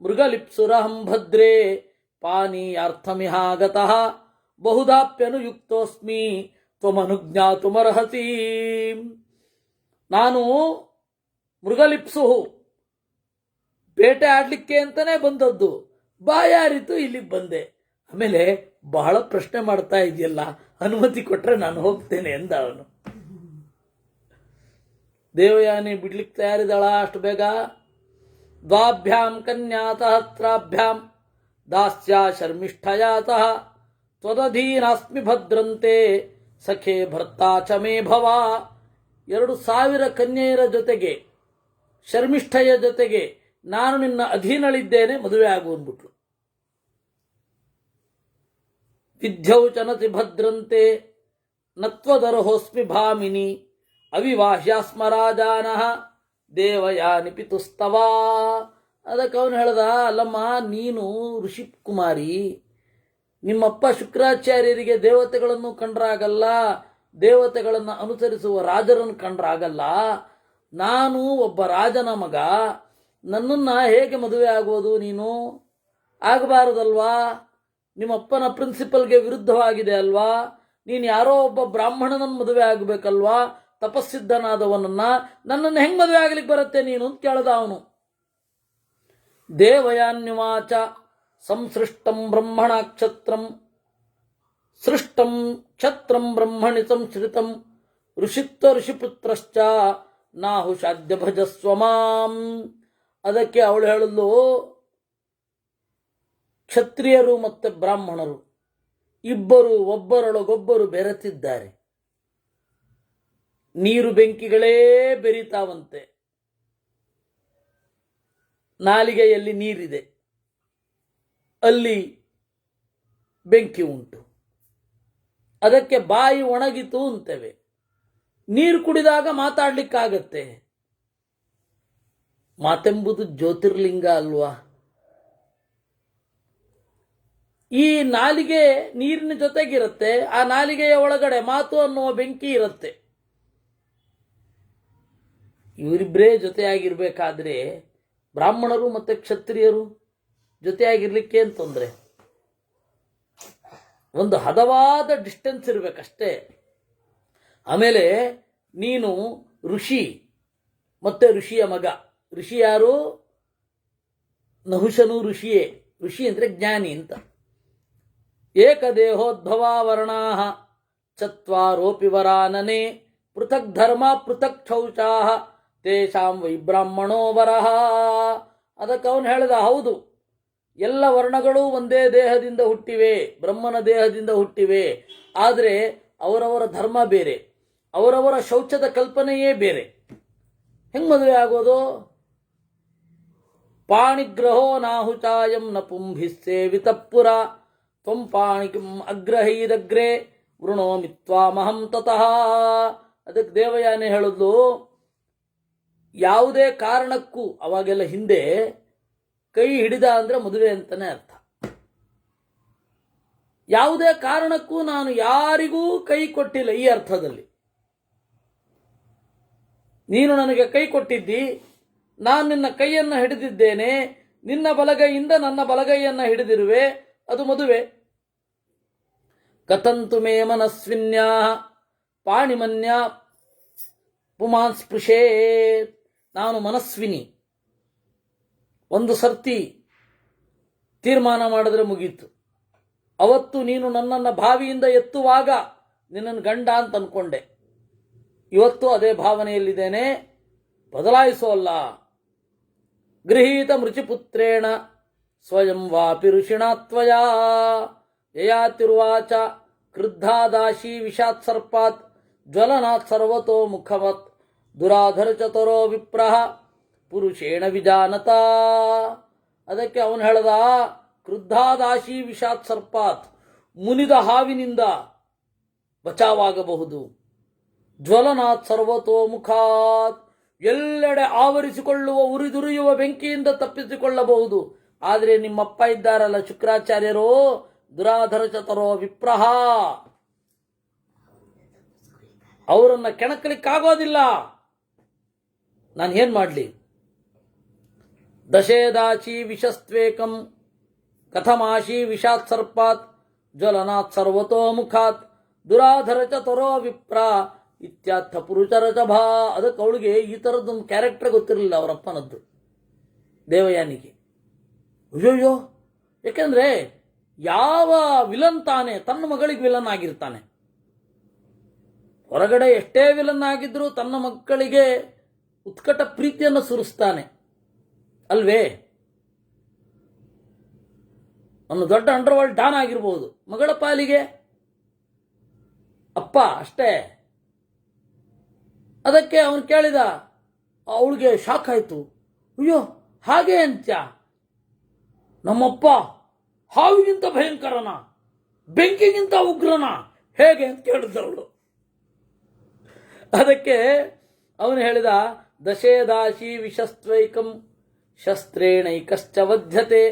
ಮೃಗಲಿಪ್ಸುರಹಂ ಭದ್ರೇ ಪಾನೀಯಾರ್ಥಮಿಹಾಗತಃ ಬಹುಧಾಪ್ಯನುಯುಕ್ತೋಸ್ಮಿ ತ್ವಮನುಜ್ಞಾತುಮರ್ಹಸಿ. ನಾನು ಮೃಗಲಿಪ್ಸು, ಬೇಟೆ ಆಡ್ಲಿಕ್ಕೆ ಅಂತಾನೆ ಬಂದದ್ದು, ಬಾಯಾರಿತು ಇಲ್ಲಿಗೆ ಬಂದೆ. ಆಮೇಲೆ ಬಹಳ ಪ್ರಶ್ನೆ ಮಾಡ್ತಾ ಇದೆಯಲ್ಲ, ಅನುಮತಿ ಕೊಟ್ರೆ ನಾನು ಹೋಗ್ತೇನೆ ಎಂದ ಅವನು. ದೇವಯಾನಿ ಬಿಡ್ಲಿಕ್ಕೆ ತಯಾರಿದಳ ಅಷ್ಟು ಬೇಗ? ದ್ವಾಭ್ಯಾಂ ಕನ್ಯಾತಃ ತ್ರಾಭ್ಯಾಂ ದಾಸ್ಯ ಶರ್ಮಿಷ್ಠಯಾತಃ ತ್ವದಧೀನಾಸ್ಮಿ ಭದ್ರಂತೆ ಸಖೇ ಭರ್ತಾ ಚ ಮೇ ಭವ. 2,000 ಕನ್ಯೆಯರ ಜೊತೆಗೆ, ಶರ್ಮಿಷ್ಠಯ ಜೊತೆಗೆ ನಾನು ನಿನ್ನ ಅಧೀನಳಿದ್ದೇನೆ, ಮದುವೆ ಆಗು ಅಂದ್ಬಿಟ್ಲು. ವಿದ್ಯೌ ಚನತಿ ಭದ್ರಂತೆ ನತ್ವದರ್ಹೋಸ್ಮಿ ಭಾಮಿನಿ ಅವಿವಾಹ್ಯಾಸ್ಮರಾಜಾನಃ ದೇವಯಾನಿ ಪಿತುಸ್ತವ. ಅದಕ್ಕೆ ಅವನು ಹೇಳ್ದ, ಅಲ್ಲಮ್ಮ, ನೀನು ಋಷಿಕುಮಾರಿ, ನಿಮ್ಮಪ್ಪ ಶುಕ್ರಾಚಾರ್ಯರಿಗೆ ದೇವತೆಗಳನ್ನು ಕಂಡ್ರಾಗಲ್ಲ, ದೇವತೆಗಳನ್ನು ಅನುಸರಿಸುವ ರಾಜರನ್ನು ಕಂಡ್ರಾಗಲ್ಲ. ನಾನು ಒಬ್ಬ ರಾಜನ ಮಗ, ನನ್ನನ್ನು ಹೇಗೆ ಮದುವೆ ಆಗೋದು? ನೀನು ಆಗಬಾರದಲ್ವಾ? ನಿಮ್ಮಪ್ಪನ ಪ್ರಿನ್ಸಿಪಲ್ಗೆ ವಿರುದ್ಧವಾಗಿದೆ ಅಲ್ವಾ? ನೀನು ಯಾರೋ ಒಬ್ಬ ಬ್ರಾಹ್ಮಣನನ್ನು ಮದುವೆ ಆಗಬೇಕಲ್ವಾ? ತಪಸ್ಸಿದ್ಧನಾದವನನ್ನ, ನನ್ನನ್ನು ಹೆಂಗ್ ಮದುವೆ ಆಗ್ಲಿಕ್ಕೆ ಬರುತ್ತೆ ನೀನು ಅಂತ ಕೇಳ್ದ ಅವನು. ದೇವಯಾನ್ಯುವಾಚ ಸಂಸೃಷ್ಟಂ ಬ್ರಹ್ಮಣ ಕ್ಷತ್ರಂ ಸೃಷ್ಟಂ ಕ್ಷತ್ರಂ ಬ್ರಹ್ಮಣಿ ಸಂಶ್ರಿತಂ ಋಷಿತ್ವ ಋಷಿಪುತ್ರಶ್ಚ ನಾಹುಷಾದ್ಯ ಭಜಸ್ವ ಮಾಂ. ಅದಕ್ಕೆ ಅವಳು ಹೇಳಲು, ಕ್ಷತ್ರಿಯರು ಮತ್ತು ಬ್ರಾಹ್ಮಣರು ಇಬ್ಬರು ಒಬ್ಬರೊಳಗೊಬ್ಬರು ಬೆರೆತಿದ್ದಾರೆ. ನೀರು ಬೆಂಕಿಗಳೇ ಬೆರೀತಾವಂತೆ. ನಾಲಿಗೆಯಲ್ಲಿ ನೀರಿದೆ, ಅಲ್ಲಿ ಬೆಂಕಿ ಉಂಟು. ಅದಕ್ಕೆ ಬಾಯಿ ಒಣಗಿತು ಅಂತೇವೆ. ನೀರು ಕುಡಿದಾಗ ಮಾತಾಡ್ಲಿಕ್ಕಾಗತ್ತೆ. ಮಾತೆಂಬುದು ಜ್ಯೋತಿರ್ಲಿಂಗ ಅಲ್ವಾ? ಈ ನಾಲಿಗೆ ನೀರಿನ ಜೊತೆಗಿರುತ್ತೆ, ಆ ನಾಲಿಗೆಯ ಒಳಗಡೆ ಮಾತು ಅನ್ನುವ ಬೆಂಕಿ ಇರುತ್ತೆ. ಇವರಿಬ್ಬರೇ ಜೊತೆಯಾಗಿರ್ಬೇಕಾದ್ರೆ ಬ್ರಾಹ್ಮಣರು ಮತ್ತು ಕ್ಷತ್ರಿಯರು ಜೊತೆಯಾಗಿರ್ಲಿಕ್ಕೆ ಏನು ತೊಂದರೆ? ಒಂದು ಹದವಾದ ಡಿಸ್ಟೆನ್ಸ್ ಇರಬೇಕಷ್ಟೇ. ಆಮೇಲೆ ನೀನು ಋಷಿ ಮತ್ತೆ ಋಷಿಯ ಮಗ. ಋಷಿ ಯಾರು? ನಹುಷನು ಋಷಿಯೇ. ಋಷಿ ಅಂದರೆ ಜ್ಞಾನಿ ಅಂತ. ಏಕದೇಹೋದ್ಭವ ವರ್ಣಾ ಚತ್ವಾರೋಪಿ ವರಾನನೆ ಪೃಥಕ್ ಧರ್ಮ ಪೃಥಕ್ ಶೌಚಾ ತೇಷಾಂ ವೈ ಬ್ರಾಹ್ಮಣೋ ವರಹ. ಅದಕ್ಕೆ ಅವನು ಹೇಳಿದ, ಹೌದು, ಎಲ್ಲ ವರ್ಣಗಳು ಒಂದೇ ದೇಹದಿಂದ ಹುಟ್ಟಿವೆ, ಬ್ರಹ್ಮನ ದೇಹದಿಂದ ಹುಟ್ಟಿವೆ. ಆದರೆ ಅವರವರ ಧರ್ಮ ಬೇರೆ, ಅವರವರ ಶೌಚದ ಕಲ್ಪನೆಯೇ ಬೇರೆ. ಹೆಂಗ್ ಮದುವೆ ಆಗೋದು? ಪಾಣಿಗ್ರಹೋ ನಾಹುಚಾಯಂ ನ ಪುಂಭಿಸ್ಸೇವಿತ ಪುರ ತ್ವಂ ಪಾಣಿಕಿಂ ಅಗ್ರಹೈರಗ್ರೆ ವೃಣೋಮಿತ್ವಾಮಹಂ ತತಃ. ಅದಕ್ಕೆ ದೇವಯಾನಿ ಹೇಳಿದ್ಲು, ಯಾವುದೇ ಕಾರಣಕ್ಕೂ, ಅವಾಗೆಲ್ಲ ಹಿಂದೆ ಕೈ ಹಿಡಿದ ಅಂದ್ರೆ ಮದುವೆ ಅಂತಾನೆ ಅರ್ಥ. ಯಾವುದೇ ಕಾರಣಕ್ಕೂ ನಾನು ಯಾರಿಗೂ ಕೈ ಕೊಟ್ಟಿಲ್ಲ ಈ ಅರ್ಥದಲ್ಲಿ. ನೀನು ನನಗೆ ಕೈ ಕೊಟ್ಟಿದ್ದಿ, ನಾನು ನಿನ್ನ ಕೈಯನ್ನು ಹಿಡಿದಿದ್ದೇನೆ, ನಿನ್ನ ಬಲಗೈಯಿಂದ ನನ್ನ ಬಲಗೈಯನ್ನು ಹಿಡಿದಿರುವೆ, ಅದು ಮದುವೆ. ಕಥಂತು ಮೇ ಮನಸ್ವಿನ್ಯಾ ಪಾಣಿಮನ್ಯ ಪುಮಾನ್ ಸ್ಪೃಶೇತ್. ನಾನು ಮನಸ್ವಿನಿ. ಒಂದು ಸರ್ತಿ ತೀರ್ಮಾನ ಮಾಡಿದ್ರೆ ಮುಗೀತು. ಅವತ್ತು ನೀನು ನನ್ನನ್ನು ಬಾವಿಯಿಂದ ಎತ್ತುವಾಗ ನಿನ್ನನ್ನು ಗಂಡ ಅಂತ ಅನ್ಕೊಂಡೆ. ಇವತ್ತು ಅದೇ ಭಾವನೆಯಲ್ಲಿದ್ದೇನೆ, ಬದಲಾಯಿಸೋಲ್ಲ. ಗೃಹೀತ ಮೃಚಿಪುತ್ರೇಣ ಸ್ವಯಂ ವಾಪಿ ಋಷಿಣಾ ತ್ವಯಾ ಯಯಾತಿರ್ವಾಚ ಕ್ರುದ್ಧಾದಾಶಿ ವಿಷಾತ್ ಸರ್ಪಾತ್ ಜ್ವಲನಾತ್ ಸರ್ವತೋ ಮುಖವತ್ ದುರಾಧರ ಚತುರೋ ವಿಪ್ರಹ ಪುರುಷೇಣ ವಿಜಾನತ. ಅದಕ್ಕೆ ಅವನು ಹೇಳ್ದ, ಕ್ರುದ್ಧಾದಾಶಿ ವಿಷಾತ್ ಸರ್ಪಾತ್, ಮುನಿದ ಹಾವಿನಿಂದ ಬಚಾವಾಗಬಹುದು. ಜ್ವಲನಾತ್ ಸರ್ವತೋ ಮುಖಾತ್, ಎಲ್ಲೆಡೆ ಆವರಿಸಿಕೊಳ್ಳುವ ಉರಿದುರಿಯುವ ಬೆಂಕಿಯಿಂದ ತಪ್ಪಿಸಿಕೊಳ್ಳಬಹುದು. ಆದರೆ ನಿಮ್ಮಪ್ಪ ಇದ್ದಾರಲ್ಲ ಶುಕ್ರಾಚಾರ್ಯರು, ದುರಾಧರ ಚತುರೋ ವಿಪ್ರಹ, ಅವರನ್ನ ಕೆಣಕಲಿಕ್ಕಾಗೋದಿಲ್ಲ. ನಾನು ಏನ್ ಮಾಡಲಿ? ದಶೇದಾಚಿ ವಿಷಸ್ತ್ವೇಕಂ ಕಥಮಾಶಿ ವಿಷಾತ್ ಸರ್ಪಾತ್ ಜ್ವಲನಾತ್ ಸರ್ವತೋ ಮುಖಾತ್ ದುರಾಧರ ಚತುರೋ ವಿಪ್ರ ಇತ್ಯರ್ಥ ಪುರುಷರಜಭಾ. ಅದಕ್ಕೆ ಅವಳಿಗೆ ಈ ಥರದ್ದೊಂದು ಕ್ಯಾರೆಕ್ಟರ್ ಗೊತ್ತಿರಲಿಲ್ಲ ಅವರಪ್ಪನದ್ದು, ದೇವಯಾನಿಗೆ. ಅಯ್ಯೋಯ್ಯೋ, ಯಾಕೆಂದ್ರೆ ಯಾವ ವಿಲನ್ ತಾನೆ ತನ್ನ ಮಗಳಿಗೆ ವಿಲನ್ ಆಗಿರ್ತಾನೆ? ಹೊರಗಡೆ ಎಷ್ಟೇ ವಿಲನ್ ಆಗಿದ್ರೂ ತನ್ನ ಮಕ್ಕಳಿಗೆ ಉತ್ಕಟ ಪ್ರೀತಿಯನ್ನು ಸುರಿಸ್ತಾನೆ ಅಲ್ವೇ? ಒಂದು ದೊಡ್ಡ ಅಂಡರ್ವರ್ಲ್ಡ್ ಡಾನ್ ಆಗಿರ್ಬೋದು, ಮಗಳ ಪಾಲಿಗೆ ಅಪ್ಪ ಅಷ್ಟೇ. ಅದಕ್ಕೆ ಅವನು ಕೇಳಿದ, ಅವಳಿಗೆ ಶಾಕ್ ಆಯ್ತು. ಅಯ್ಯೋ, ಹಾಗೆ ಅಂತ್ಯ? ನಮ್ಮಪ್ಪ ಹಾವಿಗಿಂತ ಭಯಂಕರನ, ಬೆಂಕಿಗಿಂತ ಉಗ್ರನ, ಹೇಗೆ ಅಂತ ಕೇಳಿದವಳು. ಅದಕ್ಕೆ ಅವನು ಹೇಳಿದ, ದಶೇದಾಶಿ ವಿಷಸ್ತ್ವೈಕಂ ಶಸ್ತ್ರೇಣೈಕಶ್ಚ ವಧ್ಯತೆ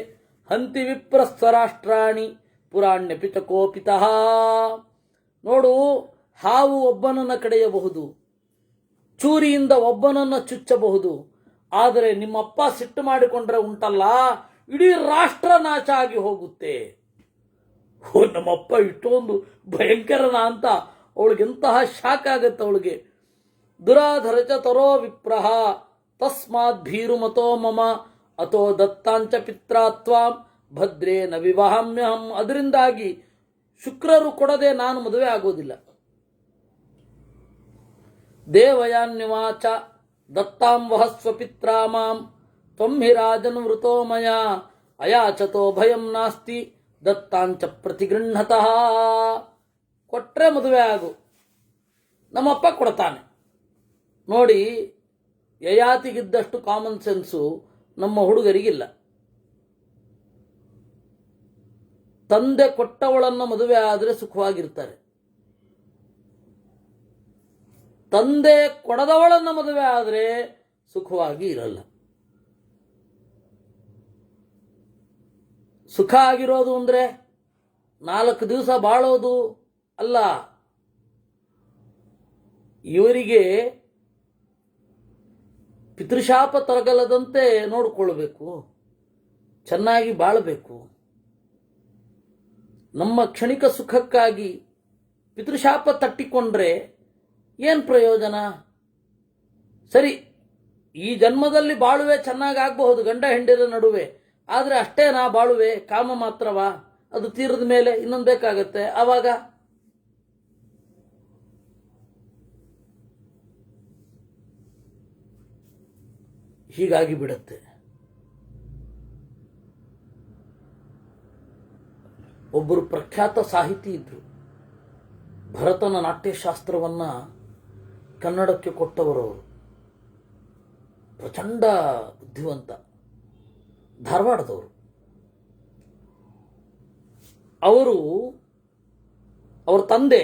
ಹಂತಿ ವಿಪ್ರಸ್ವರಾಷ್ಟ್ರಾಣಿ ಪುರಾಣ್ಯಪಿ ಚ ಕೋಪಿತಃ. ನೋಡು, ಹಾವು ಒಬ್ಬನನ್ನು ಕಡೆಯಬಹುದು, ಚೂರಿಯಿಂದ ಒಬ್ಬನನ್ನು ಚುಚ್ಚಬಹುದು, ಆದರೆ ನಿಮ್ಮಪ್ಪ ಸಿಟ್ಟು ಮಾಡಿಕೊಂಡ್ರೆ ಉಂಟಲ್ಲ, ಇಡೀ ರಾಷ್ಟ್ರ ನಾಶ ಆಗಿ ಹೋಗುತ್ತೆ. ಓ, ನಮ್ಮಪ್ಪ ಇಷ್ಟೊಂದು ಭಯಂಕರನ ಅಂತ ಅವಳಿಗೆಂತಹ ಶಾಕ್ ಆಗತ್ತೆ ಅವಳಿಗೆ. ದುರಾಧರ ಚತುರೋ ವಿಪ್ರಹ ತಸ್ಮಾತ್ ಭೀರುಮತೋ ಮಮ ಅಥೋ ದತ್ತಾಂಚ ಪಿತ್ರಾತ್ವಾಂ ಭದ್ರೇನ ವಿವಾಹಾಮ್ಯಹಂ. ಅದರಿಂದಾಗಿ ಶುಕ್ರರು ಕೊಡದೆ ನಾನು ಮದುವೆ ಆಗೋದಿಲ್ಲ. ದೇವಯಾನ್ಯುವಾಚ ದತ್ತಾಂ ವಹಸ್ವ ಪಿತ್ರಾ ಮಾಂ ತ್ವಂ ಹಿ ರಾಜನ್ ವೃತೋ ಮಯಾ ಅಯಾಚತೋ ಭಯಂ ನಾಸ್ತಿ ದತ್ತಾಂಚ ಪ್ರತಿಗೃಹತಃ. ಕೊಟ್ರೆ ಮದುವೆ ಆಗು, ನಮ್ಮಪ್ಪ ಕೊಡ್ತಾನೆ. ನೋಡಿ, ಯಯಾತಿಗಿದ್ದಷ್ಟು ಕಾಮನ್ ಸೆನ್ಸು ನಮ್ಮ ಹುಡುಗರಿಗಿಲ್ಲ. ತಂದೆ ಕೊಟ್ಟವಳನ್ನು ಮದುವೆ ಆದರೆ ಸುಖವಾಗಿರ್ತಾರೆ, ತಂದೆ ಕೊಡದವಳನ್ನು ಮದುವೆ ಆದರೆ ಸುಖವಾಗಿ ಇರಲ್ಲ. ಸುಖ ಆಗಿರೋದು ಅಂದ್ರೆ 4 ದಿವಸ ಬಾಳೋದು ಅಲ್ಲ. ಇವರಿಗೆ ಪಿತೃಶಾಪ ತರಗಲದಂತೆ ನೋಡಿಕೊಳ್ಬೇಕು, ಚೆನ್ನಾಗಿ ಬಾಳಬೇಕು. ನಮ್ಮ ಕ್ಷಣಿಕ ಸುಖಕ್ಕಾಗಿ ಪಿತೃಶಾಪ ತಟ್ಟಿಕೊಂಡ್ರೆ ಏನು ಪ್ರಯೋಜನ? ಸರಿ, ಈ ಜನ್ಮದಲ್ಲಿ ಬಾಳುವೆ ಚೆನ್ನಾಗಾಗಬಹುದು ಗಂಡ ಹೆಂಡಿರ ನಡುವೆ, ಆದರೆ ಅಷ್ಟೇನಾ ಬಾಳುವೆ? ಕಾಮ ಮಾತ್ರವಾ? ಅದು ತೀರದ ಮೇಲೆ ಇನ್ನೊಂದು ಬೇಕಾಗತ್ತೆ. ಆವಾಗ ಹೀಗಾಗಿ ಬಿಡುತ್ತೆ. ಒಬ್ಬರು ಪ್ರಖ್ಯಾತ ಸಾಹಿತಿ ಇದ್ರು, ಭರತನ ನಾಟ್ಯಶಾಸ್ತ್ರವನ್ನ ಕನ್ನಡಕ್ಕೆ ಕೊಟ್ಟವರವರು. ಪ್ರಚಂಡ ಬುದ್ಧಿವಂತ, ಧಾರವಾಡದವರು. ಅವ್ರ ತಂದೆ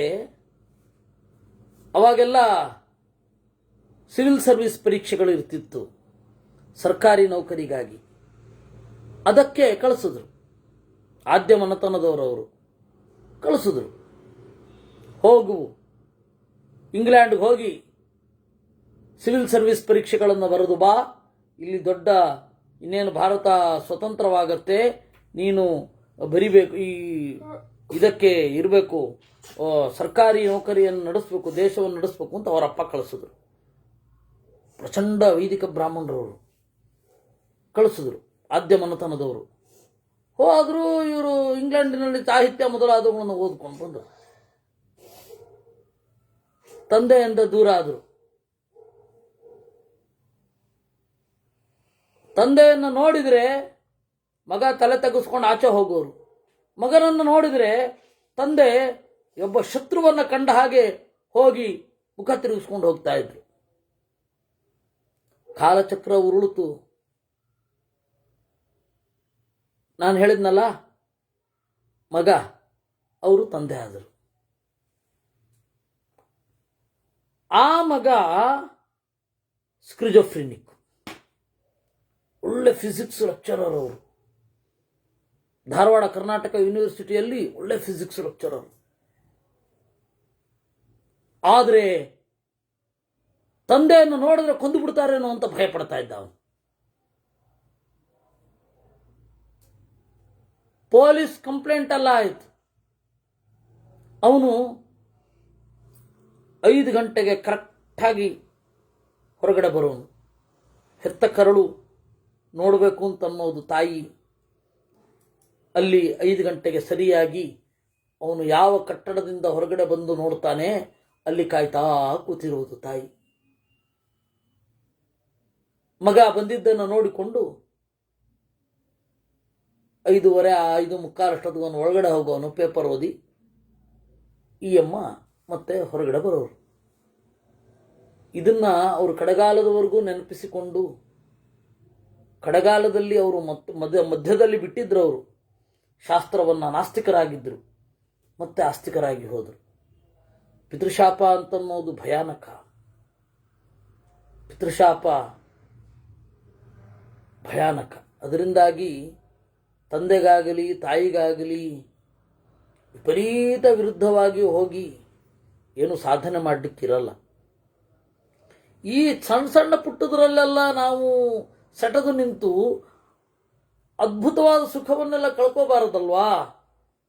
ಅವಾಗೆಲ್ಲ ಸಿವಿಲ್ ಸರ್ವಿಸ್ ಪರೀಕ್ಷೆಗಳು ಇರ್ತಿತ್ತು ಸರ್ಕಾರಿ ನೌಕರಿಗಾಗಿ. ಅದಕ್ಕೆ ಕಳಿಸಿದ್ರು, ಆದ್ಯ ಮನತನದವರವರು ಕಳಿಸಿದ್ರು. ಹೋಗು, ಇಂಗ್ಲೆಂಡ್ಗೆ ಹೋಗಿ ಸಿವಿಲ್ ಸರ್ವಿಸ್ ಪರೀಕ್ಷೆಗಳನ್ನು ಬರೆದು ಬಾ, ಇಲ್ಲಿ ದೊಡ್ಡ ಇನ್ನೇನು ಭಾರತ ಸ್ವತಂತ್ರವಾಗತ್ತೆ, ನೀನು ಬರಿಬೇಕು, ಈ ಇದಕ್ಕೆ ಇರಬೇಕು, ಸರ್ಕಾರಿ ನೌಕರಿಯನ್ನು ನಡೆಸಬೇಕು, ದೇಶವನ್ನು ನಡೆಸಬೇಕು ಅಂತ ಅವರಪ್ಪ ಕಳಿಸಿದ್ರು. ಪ್ರಚಂಡ ವೈದಿಕ ಬ್ರಾಹ್ಮಣರವರು ಕಳಿಸಿದ್ರು, ಆದ್ಯ ಮನೆತನದವರು. ಹೋದರೂ ಇವರು ಇಂಗ್ಲೆಂಡಿನಲ್ಲಿ ಸಾಹಿತ್ಯ ಮೊದಲಾದವುಗಳನ್ನು ಓದ್ಕೊಂಡು ಬಂದರು. ತಂದೆಯಿಂದ ದೂರ ಆದರು. ತಂದೆಯನ್ನು ನೋಡಿದರೆ ಮಗ ತಲೆ ತೆಗೆಸ್ಕೊಂಡು ಆಚೆ ಹೋಗೋರು. ಮಗನನ್ನು ನೋಡಿದರೆ ತಂದೆ ಒಬ್ಬ ಶತ್ರುವನ್ನು ಕಂಡ ಹಾಗೆ ಹೋಗಿ ಮುಖ ತಿರುಗಿಸ್ಕೊಂಡು ಹೋಗ್ತಾ ಇದ್ರು. ಕಾಲಚಕ್ರ ಉರುಳಿತು. ನಾನು ಹೇಳಿದ್ನಲ್ಲ, ಮಗ ಅವರು ತಂದೆ ಆದರು. ಆ ಮಗ ಸ್ಕ್ರಿಜೋಫ್ರಿನಿಕ್, ಒಳ್ಳೆ ಫಿಸಿಕ್ಸ್ ಲೆಕ್ಚರರ್ ಅವರು. ಧಾರವಾಡ ಕರ್ನಾಟಕ ಯೂನಿವರ್ಸಿಟಿಯಲ್ಲಿ ಒಳ್ಳೆ ಫಿಸಿಕ್ಸ್ ಲೆಕ್ಚರರ್. ಆದರೆ ತಂದೆಯನ್ನು ನೋಡಿದ್ರೆ ಕೊಂದು ಬಿಡ್ತಾರೇನೋ ಅಂತ ಭಯ ಪಡ್ತಾ ಇದ್ದ ಅವನು. ಪೊಲೀಸ್ ಕಂಪ್ಲೇಂಟ್ ಎಲ್ಲ ಆಯಿತು. ಅವನು 5 ಗಂಟೆಗೆ ಕರೆಕ್ಟಾಗಿ ಹೊರಗಡೆ ಬರೋನು. ಹೆತ್ತ ಕರಳು ನೋಡಬೇಕು ಅಂತ ಅನ್ನೋದು ತಾಯಿ. ಅಲ್ಲಿ 5 ಗಂಟೆಗೆ ಸರಿಯಾಗಿ ಅವನು ಯಾವ ಕಟ್ಟಡದಿಂದ ಹೊರಗಡೆ ಬಂದು ನೋಡ್ತಾನೆ, ಅಲ್ಲಿ ಕಾಯ್ತಾ ಕೂತಿರುವುದು ತಾಯಿ. ಮಗ ಬಂದಿದ್ದನ್ನು ನೋಡಿಕೊಂಡು 5:15 5:45 ಅವನು ಒಳಗಡೆ ಹೋಗೋನು, ಪೇಪರ್ ಓದಿ. ಈ ಅಮ್ಮ ಮತ್ತೆ ಹೊರಗಡೆ ಬರೋರು. ಇದನ್ನ ಅವರು ಕಡೆಗಾಲದವರೆಗೂ ನೆನಪಿಸಿಕೊಂಡು, ಕಡೆಗಾಲದಲ್ಲಿ ಅವರು ಮಧ್ಯದಲ್ಲಿ ಬಿಟ್ಟಿದ್ರು. ಅವರು ಶಾಸ್ತ್ರವನ್ನು ನಾಸ್ತಿಕರಾಗಿದ್ದರು, ಮತ್ತೆ ಆಸ್ತಿಕರಾಗಿ ಹೋದರು. ಪಿತೃಶಾಪ ಅಂತನ್ನೋದು ಭಯಾನಕ. ಪಿತೃಶಾಪ ಭಯಾನಕ. ಅದರಿಂದಾಗಿ ತಂದೆಗಾಗಲಿ ತಾಯಿಗಾಗಲಿ ವಿಪರೀತ ವಿರುದ್ಧವಾಗಿ ಹೋಗಿ ಏನು ಸಾಧನೆ ಮಾಡಲಿಕ್ಕಿರಲ್ಲ. ಈ ಸಣ್ಣ ಸಣ್ಣ ಪುಟ್ಟದರಲ್ಲೆಲ್ಲ ನಾವು ಸೆಟದು ನಿಂತು ಅದ್ಭುತವಾದ ಸುಖವನ್ನೆಲ್ಲ ಕಳ್ಕೋಬಾರದಲ್ವಾ?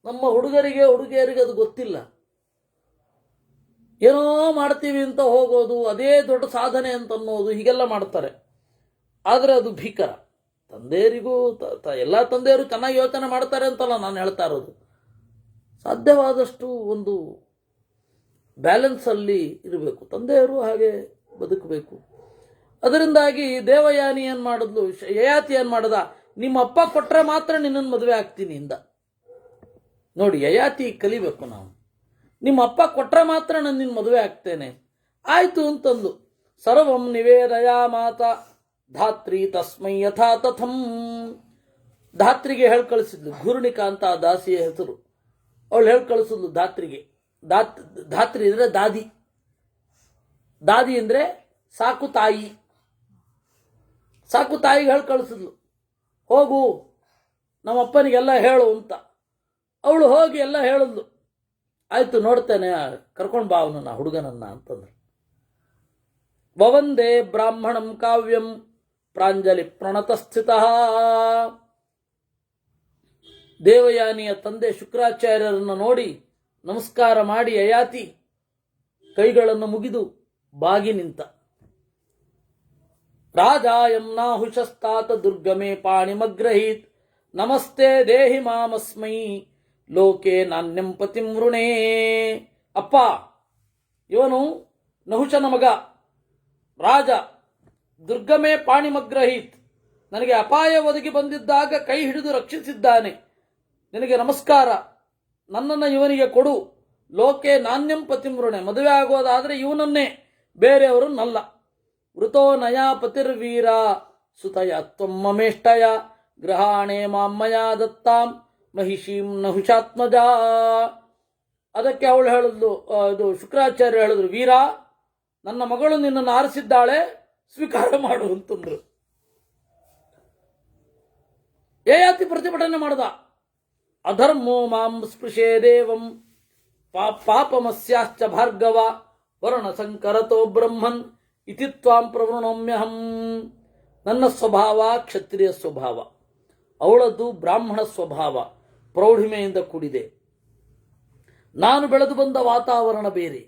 ನಮ್ಮ ಹುಡುಗಿಯರಿಗೆ ಅದು ಗೊತ್ತಿಲ್ಲ. ಏನೋ ಮಾಡ್ತೀವಿ ಅಂತ ಹೋಗೋದು, ಅದೇ ದೊಡ್ಡ ಸಾಧನೆ ಅಂತ ಅನ್ನೋದು, ಹೀಗೆಲ್ಲ ಮಾಡ್ತಾರೆ. ಆದರೆ ಅದು ಭೀಕರ. ತಂದೆಯರಿಗೂ ಎಲ್ಲ ತಂದೆಯರು ಚೆನ್ನಾಗಿ ಯೋಚನೆ ಮಾಡ್ತಾರೆ ಅಂತಲ್ಲ ನಾನು ಹೇಳ್ತಾ ಇರೋದು. ಸಾಧ್ಯವಾದಷ್ಟು ಒಂದು ಬ್ಯಾಲೆನ್ಸಲ್ಲಿ ಇರಬೇಕು. ತಂದೆಯರು ಹಾಗೆ ಬದುಕಬೇಕು. ಅದರಿಂದಾಗಿ ದೇವಯಾನಿ ಏನು ಮಾಡಿದ್ಲು, ಯಯಾತಿ ಏನು ಮಾಡದ, ನಿಮ್ಮ ಅಪ್ಪ ಕೊಟ್ಟರೆ ಮಾತ್ರ ನಿನ್ನನ್ನು ಮದುವೆ ಆಗ್ತೀನಿ ಇಂದ. ನೋಡಿ, ಯಯಾತಿ ಕಲಿಬೇಕು ನಾವು. ನಿಮ್ಮ ಅಪ್ಪ ಕೊಟ್ಟರೆ ಮಾತ್ರ ನಾನು ನಿನ್ನ ಮದುವೆ ಆಗ್ತೇನೆ. ಆಯಿತು ಅಂತಂದು ಸರ್ವಂ ನಿವೇದಯ ಮಾತಾ ಧಾತ್ರಿ ತಸ್ಮೈ ಯಥಾ ತಥಂ. ಧಾತ್ರಿಗೆ ಹೇಳಿ ಕಳಿಸಿದ್ಲು. ಘೂರ್ಣಿಕಾ ಅಂತ ಆ ದಾಸಿಯ ಹೆಸರು. ಅವಳು ಹೇಳಿ ಕಳಿಸಿದ್ಲು ಧಾತ್ರಿಗೆ. ಧಾತ್ರಿ ಅಂದರೆ ದಾದಿ. ದಾದಿ ಅಂದರೆ ಸಾಕು ತಾಯಿ. ಸಾಕು ತಾಯಿಗೆ ಹೇಳಿ ಕಳಿಸಿದ್ಲು, ಹೋಗು ನಮ್ಮಪ್ಪನಿಗೆಲ್ಲ ಹೇಳು ಅಂತ. ಅವಳು ಹೋಗಿ ಎಲ್ಲ ಹೇಳಿದ್ಲು. ಆಯಿತು, ನೋಡ್ತೇನೆ, ಕರ್ಕೊಂಡು ಬಾ ಅವನನ್ನ, ಹುಡುಗನನ್ನ ಅಂತಂದ್ರು. ವವಂದೇ ಬ್ರಾಹ್ಮಣಂ ಕಾವ್ಯಂ ಪ್ರಾಂಜಲಿ ಪ್ರಣತಸ್ಥಿತ. ದೇವಯಾನಿಯ ತಂದೆ ಶುಕ್ರಾಚಾರ್ಯರನ್ನು ನೋಡಿ ನಮಸ್ಕಾರ ಮಾಡಿ ಯಯಾತಿ ಕೈಗಳನ್ನು ಮುಗಿದು ಬಾಗಿ ನಿಂತ. ರಾಜಾಯಂ ನಾಹುಷಸ್ತಾತ ದುರ್ಗಮೇ ಪಾಣಿಮಗ್ರಹೀತ್ ನಮಸ್ತೆ ದೇಹಿ ಮಾಮಸ್ಮೈ ಲೋಕೆ ನಾನ್ಯಂ ಪತಿಂ ವೃಣೇ. ಅಪ್ಪ, ಇವನು ನಹುಷನ ಮಗ ರಾಜ. ದುರ್ಗಮೇ ಪಾಣಿಮಗ್ರಹೀತ್, ನನಗೆ ಅಪಾಯ ಒದಗಿ ಬಂದಿದ್ದಾಗ ಕೈ ಹಿಡಿದು ರಕ್ಷಿಸಿದ್ದಾನೆ. ನಿನಗೆ ನಮಸ್ಕಾರ. ನನ್ನನ್ನು ಇವನಿಗೆ ಕೊಡು. ಲೋಕೆ ನಾನ್ಯಂ ಪತಿಂ ವೃಣೆ, ಮದುವೆ ಆಗೋದಾದರೆ ಇವನನ್ನೇ, ಬೇರೆಯವರನ್ನಲ್ಲ. ವೃತೋ ನಯಾ ಪತಿರ್ವೀರ ಸುತಯ ತ್ವಮ್ಮಮೇಷ್ಟಯ ಗೃಹಾಣೆ ಮಾಮ್ಮಯ ದತ್ತಾಂ ಮಹಿಷೀಂ ನಹುಷಾತ್ಮಜ. ಅದಕ್ಕೆ ಅವಳು ಹೇಳಿದ್ಲು, ಇದು ಶುಕ್ರಾಚಾರ್ಯ ಹೇಳಿದ್ರು, ವೀರ, ನನ್ನ ಮಗಳು ನಿನ್ನನ್ನು ಆರಿಸಿದ್ದಾಳೆ, ಸ್ವೀಕಾರ ಮಾಡು ಅಂತಂದ್ರು. ಯಯಾತಿ ಪ್ರತಿಭಟನೆ ಮಾಡ್ದ. ಅಧರ್ಮೋ ಮಾಂ ಸ್ಪೃಶೇ ದೇವಂ ಪಾಪಮಸ್ಯಾಶ್ಚ ಭಾರ್ಗವ ವರ್ಣ ಸಂಕರತೋ ಬ್ರಹ್ಮನ್ ಇತಿ ತ್ವಾಂ ಪ್ರವೃಣೋಮ್ಯಹಂ. ನನ್ನ ಸ್ವಭಾವ ಕ್ಷತ್ರಿಯ ಸ್ವಭಾವ, ಅವಳದ್ದು ಬ್ರಾಹ್ಮಣ ಸ್ವಭಾವ, ಪ್ರೌಢಿಮೆಯಿಂದ ಕೂಡಿದೆ. ನಾನು ಬೆಳೆದು ಬಂದ ವಾತಾವರಣ ಬೇರೆ,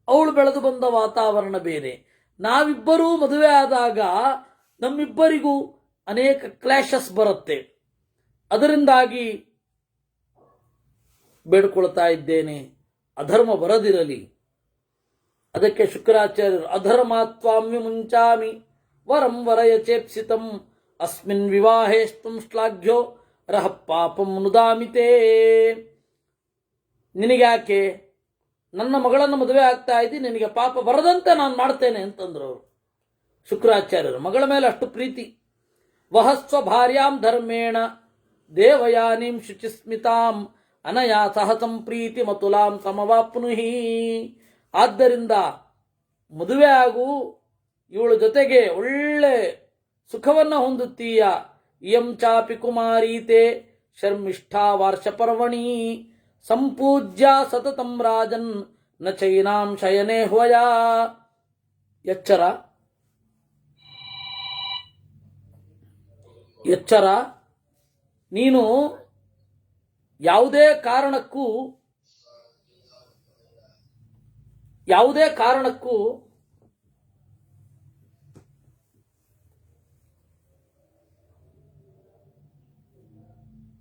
ಅವಳು ಬೆಳೆದು ಬಂದ ವಾತಾವರಣ ಬೇರೆ. ನಾವಿಬ್ಬರೂ ಮದುವೆ ಆದಾಗ ನಮ್ಮಿಬ್ಬರಿಗೂ ಅನೇಕ ಕ್ಲಾಶಸ್ ಬರುತ್ತೆ. ಅದರಿಂದಾಗಿ ಬೇಡ್ಕೊಳ್ತಾ ಇದ್ದೇನೆ, ಅಧರ್ಮ ಬರದಿರಲಿ. ಅದಕ್ಕೆ ಶುಕ್ರಾಚಾರ್ಯರು ಅಧರ್ಮಾತ್ವಾಮ್ಯ ಮುಂಚಾಮಿ ವರಂ ವರಯ ಚೇಪ್ಸಿತಂ ಅಸ್ಮಿನ್ ವಿವಾಹೇಸ್ತ್ವಂ ಶ್ಲಾಘ್ಯೋ ರಹ ಪಾಪಂ ನುದಾಮಿತೇ. ನಿನಗ್ಯಾಕೆ, ನನ್ನ ಮಗಳನ್ನು ಮದುವೆ ಆಗ್ತಾ ಇದ್ದಿ, ನಿನಗೆ ಪಾಪ ಬರದಂತೆ ನಾನು ಮಾಡ್ತೇನೆ ಅಂತಂದ್ರು ಅವರು ಶುಕ್ರಾಚಾರ್ಯರು. ಮಗಳ ಮೇಲೆ ಅಷ್ಟು ಪ್ರೀತಿ. ವಹಸ್ವ ಭಾರ್ಯಾಂ ಧರ್ಮೇಣ ದೇವಯಾನಿಂ ಶುಚಿಸ್ಮಿತಾಂ ಅನಯಾ ಸಹ ಸಂಪ್ರೀತಿ ಮತುಲಾಂ ಸಮವಾಪ್ನುಹಿ. ಆದ್ದರಿಂದ ಮದುವೆ ಆಗು, ಇವಳ ಜೊತೆಗೆ ಒಳ್ಳೆ ಸುಖವನ್ನು ಹೊಂದುತ್ತೀಯ. ಇಯಂ ಚಾಪಿ ಕುಮಾರೀತೆ ಶರ್ಮಿಷ್ಠಾ ವಾರ್ಷಪರ್ವಣಿ ಸಂಪೂಜ್ಯ ಸತತಂ ರಾಜನ್ ನ ಚೈನಾಂ ಶಯನೇ ಹ್ವಯ. ಎಚ್ಚರ ಎಚ್ಚರ, ನೀನು ಯಾವುದೇ ಕಾರಣಕ್ಕೂ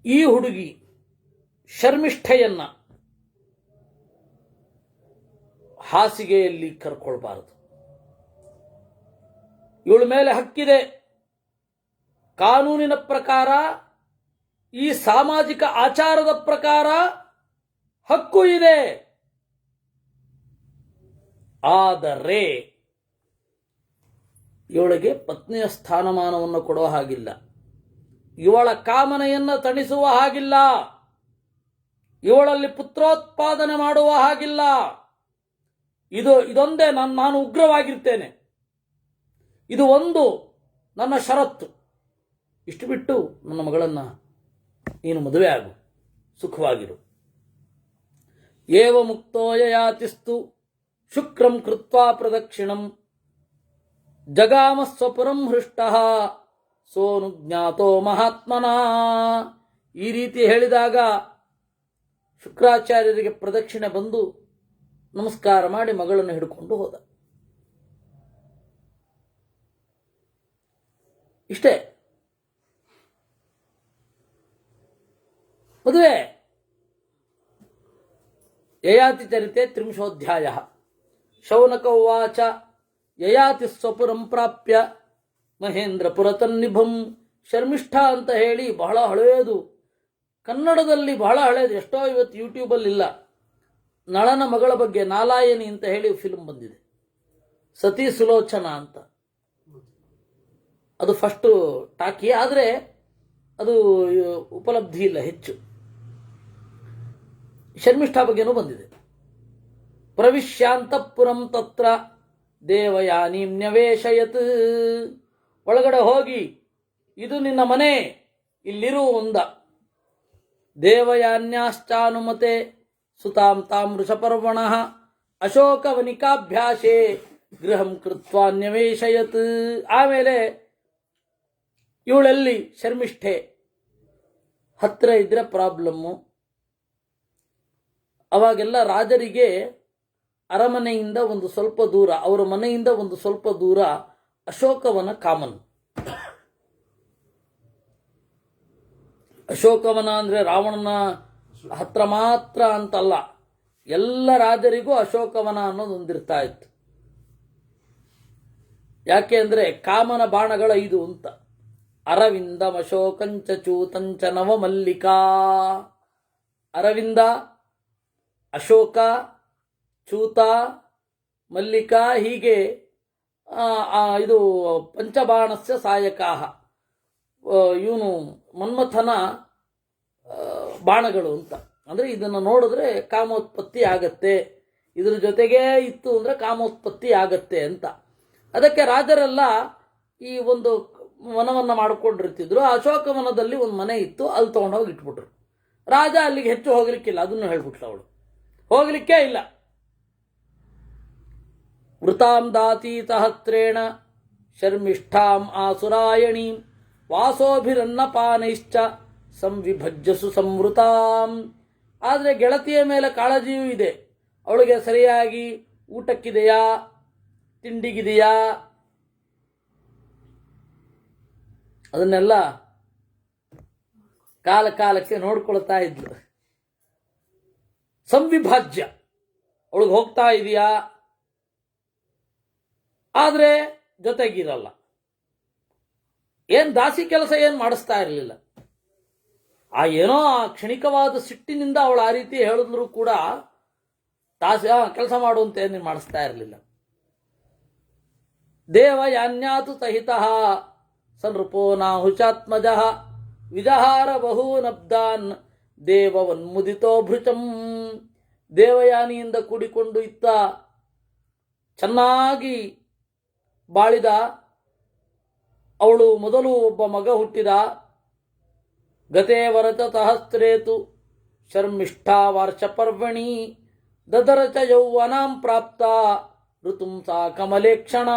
ಈ ಹುಡುಗಿ ಶರ್ಮಿಷ್ಠೆಯನ್ನ ಹಾಸಿಗೆಯಲ್ಲಿ ಕರ್ಕೊಳ್ಬಾರದು. ಇವಳ ಮೇಲೆ ಹಕ್ಕಿದೆ. ಕಾನೂನಿನ ಪ್ರಕಾರ, ಈ ಸಾಮಾಜಿಕ ಆಚಾರದ ಪ್ರಕಾರ ಹಕ್ಕು ಇದೆ. ಆದರೆ ಇವಳಿಗೆ ಪತ್ನಿಯ ಸ್ಥಾನಮಾನವನ್ನು ಕೊಡುವ ಹಾಗಿಲ್ಲ, ಇವಳ ಕಾಮನೆಯನ್ನು ತಣಿಸುವ ಹಾಗಿಲ್ಲ, ಇವಳಲ್ಲಿ ಪುತ್ರೋತ್ಪಾದನೆ ಮಾಡುವ ಹಾಗಿಲ್ಲ. ಇದೊಂದೇ ನಾನು ಉಗ್ರವಾಗಿರ್ತೇನೆ, ಇದು ಒಂದು ನನ್ನ ಷರತ್ತು. ಇಷ್ಟು ಬಿಟ್ಟು ನನ್ನ ಮಗಳನ್ನ ನೀನು ಮದುವೆ ಆಗು, ಸುಖವಾಗಿರು. ಏವ ಮುಕ್ತೋ ಯಯಾತಿಸ್ತು ಶುಕ್ರಂ ಕೃತ್ವಾ ಪ್ರದಕ್ಷಿಣಂ ಜಗಾಮ ಸ್ವಪುರಂ ಹೃಷ್ಟಃ ಸೋನು ಜ್ಞಾತೋ ಮಹಾತ್ಮನಾ. ಈ ರೀತಿ ಹೇಳಿದಾಗ ಶುಕ್ರಾಚಾರ್ಯರಿಗೆ ಪ್ರದಕ್ಷಿಣೆ ಬಂದು ನಮಸ್ಕಾರ ಮಾಡಿ ಮಗಳನ್ನು ಹಿಡ್ಕೊಂಡು ಹೋದ. ಇಷ್ಟೇ ಮದುವೆ. ಯಯಾತಿ ಚರಿತೆ ತ್ರಿಂಶೋಧ್ಯಾಯ. ಶೌನಕ ಉವಾಚ ಯಯಾತಿ ಸ್ವಪುರಂ ಪ್ರಾಪ್ಯ ಮಹೇಂದ್ರಪುರ ತನ್ನಿಭಂ. ಶರ್ಮಿಷ್ಠ ಅಂತ ಹೇಳಿ ಬಹಳ ಹಳೆಯದು, ಕನ್ನಡದಲ್ಲಿ ಬಹಳ ಹಳೆಯದು, ಎಷ್ಟೋ ಇವತ್ತು ಯೂಟ್ಯೂಬಲ್ಲಿ ಇಲ್ಲ. ನಳನ ಮಗಳ ಬಗ್ಗೆ ನಾಲಾಯನಿ ಅಂತ ಹೇಳಿ ಫಿಲ್ಮ್ ಬಂದಿದೆ, ಸತಿ ಸುಲೋಚನಾ ಅಂತ. ಅದು ಫಸ್ಟ್ ಟಾಕಿ, ಆದರೆ ಅದು ಉಪಲಬ್ಧಿ ಇಲ್ಲ ಹೆಚ್ಚು. ಶರ್ಮಿಷ್ಠಾ ಬಗ್ಗೆನೂ ಬಂದಿದೆ. ಪ್ರವಿಶ್ಯಾಂತಃಪುರಂ ತತ್ರ ದೇವಯಾನೀಂ ನ್ಯವೇಶಯತ್. ಒಳಗಡೆ ಹೋಗಿ ಇದು ನಿನ್ನ ಮನೆ, ಇಲ್ಲಿರು ಒಂದ. ದೇವಯಾನ್ಯಾಶ್ಚಾನುಮತೆ ಸುತಾಂ ತಾಂ ವೃಷಪರ್ವಣಃ ಅಶೋಕವನಿಕಾಭ್ಯಾಸೆ ಗೃಹಂ ಕೃತ್ವಾ ನ್ಯವೇಶಯತ್. ಆಮೇಲೆ ಇವಳಲ್ಲಿ ಶರ್ಮಿಷ್ಠೆ ಹತ್ರ ಇದ್ರೆ ಪ್ರಾಬ್ಲಮ್ಮು. ಅವಾಗೆಲ್ಲ ರಾಜರಿಗೆ ಅರಮನೆಯಿಂದ ಒಂದು ಸ್ವಲ್ಪ ದೂರ, ಅವರ ಮನೆಯಿಂದ ಒಂದು ಸ್ವಲ್ಪ ದೂರ ಅಶೋಕವನ ಕಾಮನ್. ಅಶೋಕವನ ಅಂದ್ರೆ ರಾವಣನ ಹತ್ರ ಮಾತ್ರ ಅಂತಲ್ಲ, ಎಲ್ಲ ರಾಜರಿಗೂ ಅಶೋಕವನ ಅನ್ನೋದು ಒಂದಿರ್ತಾ ಇತ್ತು. ಯಾಕೆ ಅಂದ್ರೆ ಕಾಮನ ಬಾಣಗಳ ಇದು ಅಂತ. ಅರವಿಂದಂ ಅಶೋಕಂಚ ಚೂತಂಚ ನವಮಲ್ಲಿಕಾ. ಅರವಿಂದ, ಅಶೋಕ, ಚೂತ, ಮಲ್ಲಿಕಾ, ಹೀಗೆ ಇದು ಪಂಚಬಾಣಸ್ಯ ಸಾಯಕಾಹ. ಇವನು ಮನ್ಮಥನ ಬಾಣಗಳು ಅಂತ. ಅಂದರೆ ಇದನ್ನು ನೋಡಿದ್ರೆ ಕಾಮೋತ್ಪತ್ತಿ ಆಗತ್ತೆ, ಇದ್ರ ಜೊತೆಗೇ ಇತ್ತು ಅಂದರೆ ಕಾಮೋತ್ಪತ್ತಿ ಆಗತ್ತೆ ಅಂತ. ಅದಕ್ಕೆ ರಾಜರೆಲ್ಲ ಈ ಒಂದು ವನವನ್ನು ಮಾಡಿಕೊಂಡಿರ್ತಿದ್ರು. ಅಶೋಕವನದಲ್ಲಿ ಒಂದು ಮನೆ ಇತ್ತು, ಅಲ್ಲಿ ತೊಗೊಂಡೋಗಿ ಇಟ್ಬಿಟ್ರು. ರಾಜ ಅಲ್ಲಿಗೆ ಹೆಚ್ಚು ಹೋಗ್ಲಿಕ್ಕಿಲ್ಲ, ಅದನ್ನು ಹೇಳ್ಬಿಟ್ಲು ಅವಳು, ಹೋಗ್ಲಿಕ್ಕೇ ಇಲ್ಲ. ವೃತಾಂ ದಾತೀತ ಹತ್ರೇಣ ಶರ್ಮಿಷ್ಠಾಂ ಆಸುರಾಯಣೀಂ ವಾಸೋಭಿರನ್ನಪಾನೈಶ್ಚ ಸಂವಿಭಜ್ಯಸು ಸಂವೃತಾಂ. ಆದರೆ ಗೆಳತಿಯ ಮೇಲೆ ಕಾಳಜಿಯೂ ಇದೆ. ಅವಳಿಗೆ ಸರಿಯಾಗಿ ಊಟಕ್ಕಿದೆಯಾ, ತಿಂಡಿಗಿದೆಯಾ, ಅದನ್ನೆಲ್ಲ ಕಾಲಕ್ಕೆ ನೋಡ್ಕೊಳ್ತಾ ಇದ್ಲು. ಸಂವಿಭಾಜ್ಯ, ಅವಳಿಗೆ ಹೋಗ್ತಾ ಇದೆಯಾ, ಆದರೆ ಜೊತೆಗಿರಲ್ಲ. ದಾಸಿ ಕೆಲಸ ಮಾಡಿಸ್ತಾ ಇರಲಿಲ್ಲ. ಏನೋ ಆ ಕ್ಷಣಿಕವಾದ ಸಿಟ್ಟಿನಿಂದ ಅವಳು ಆ ರೀತಿ ಹೇಳಿದ್ರು ಕೂಡ ದಾಸಿ ಕೆಲಸ ಮಾಡುವಂತೆ ನೀನು ಮಾಡಿಸ್ತಾ ಇರಲಿಲ್ಲ. ದೇವ ಯಾನ್ಯಾತು ಸಹಿತ ಸನೃಪೋ ನಾಹುಚಾತ್ಮಜ ವಿಜಹಾರ ಬಹೂನಬ್ದಾನ್ ದೇವವನ್ಮುದಿತೋ ಭೃಚಂ. ದೇವಯಾನಿಯಿಂದ ಕೂಡಿಕೊಂಡು ಇತ್ತ ಚೆನ್ನಾಗಿ ಬಾಳಿದ. ಅವಳು ಮೊದಲು ಒಬ್ಬ ಮಗ ಹುಟ್ಟಿದ. ಗತೇ ವರಚ ಸಹಸ್ರೇತು ಶರ್ಮಿಷ್ಠಾ ವಾರ್ಷಪರ್ವಣಿ ದದರಚ ಯೌವನಾಂ ಪ್ರಾಪ್ತ ಋತುಂ ಸಾ ಕಮಲೇಕ್ಷಣ.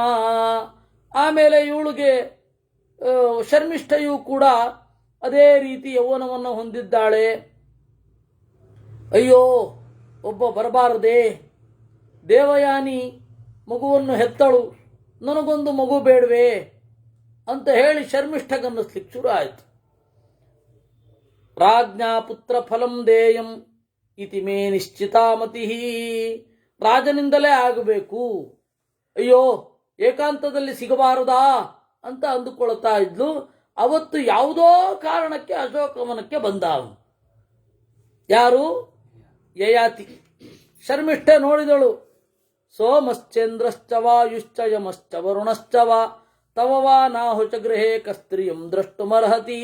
ಆಮೇಲೆ ಇವಳಿಗೆ ಶರ್ಮಿಷ್ಠೆಯೂ ಕೂಡ ಅದೇ ರೀತಿ ಯೌವನವನ್ನು ಹೊಂದಿದ್ದಾಳೆ. ಅಯ್ಯೋ, ಒಬ್ಬ ಬರಬಾರದೆ, ದೇವಯಾನಿ ಮಗುವನ್ನು ಹೆತ್ತಳು, ನನಗೊಂದು ಮಗು ಬೇಡವೇ ಅಂತ ಹೇಳಿ ಶರ್ಮಿಷ್ಠಗನ್ನಿಸ್ಲಿಕ್ಕೆ ಶುರು ಆಯಿತು. ರಾಜ್ಞಾ ಪುತ್ರ ಫಲಂ ದೇಯಂ ಇತಿ ಮೇ ನಿಶ್ಚಿತಾಮತಿ. ರಾಜನಿಂದಲೇ ಆಗಬೇಕು, ಅಯ್ಯೋ ಏಕಾಂತದಲ್ಲಿ ಸಿಗಬಾರದಾ ಅಂತ ಅಂದುಕೊಳ್ತಾ ಇದ್ಲು. ಅವತ್ತು ಯಾವುದೋ ಕಾರಣಕ್ಕೆ ಅಶೋಕವನಕ್ಕೆ ಬಂದ ಅವನು. ಯಾರು? ಯಯಾತಿ. ಶರ್ಮಿಷ್ಠೆ ನೋಡಿದಳು. ಸೋಮಶ್ಚಂದ್ರಶ್ಚ ವಾಯುಶ್ಚ ಯಮಶ್ಚ ವರುಣಶ್ಚ ವಾ ತವ ವಾ ನಾಹುಚ ಗೃಹೇ ಕಸ್ತ್ರಿಯಂ ದ್ರಷ್ಟುಮರ್ಹತಿ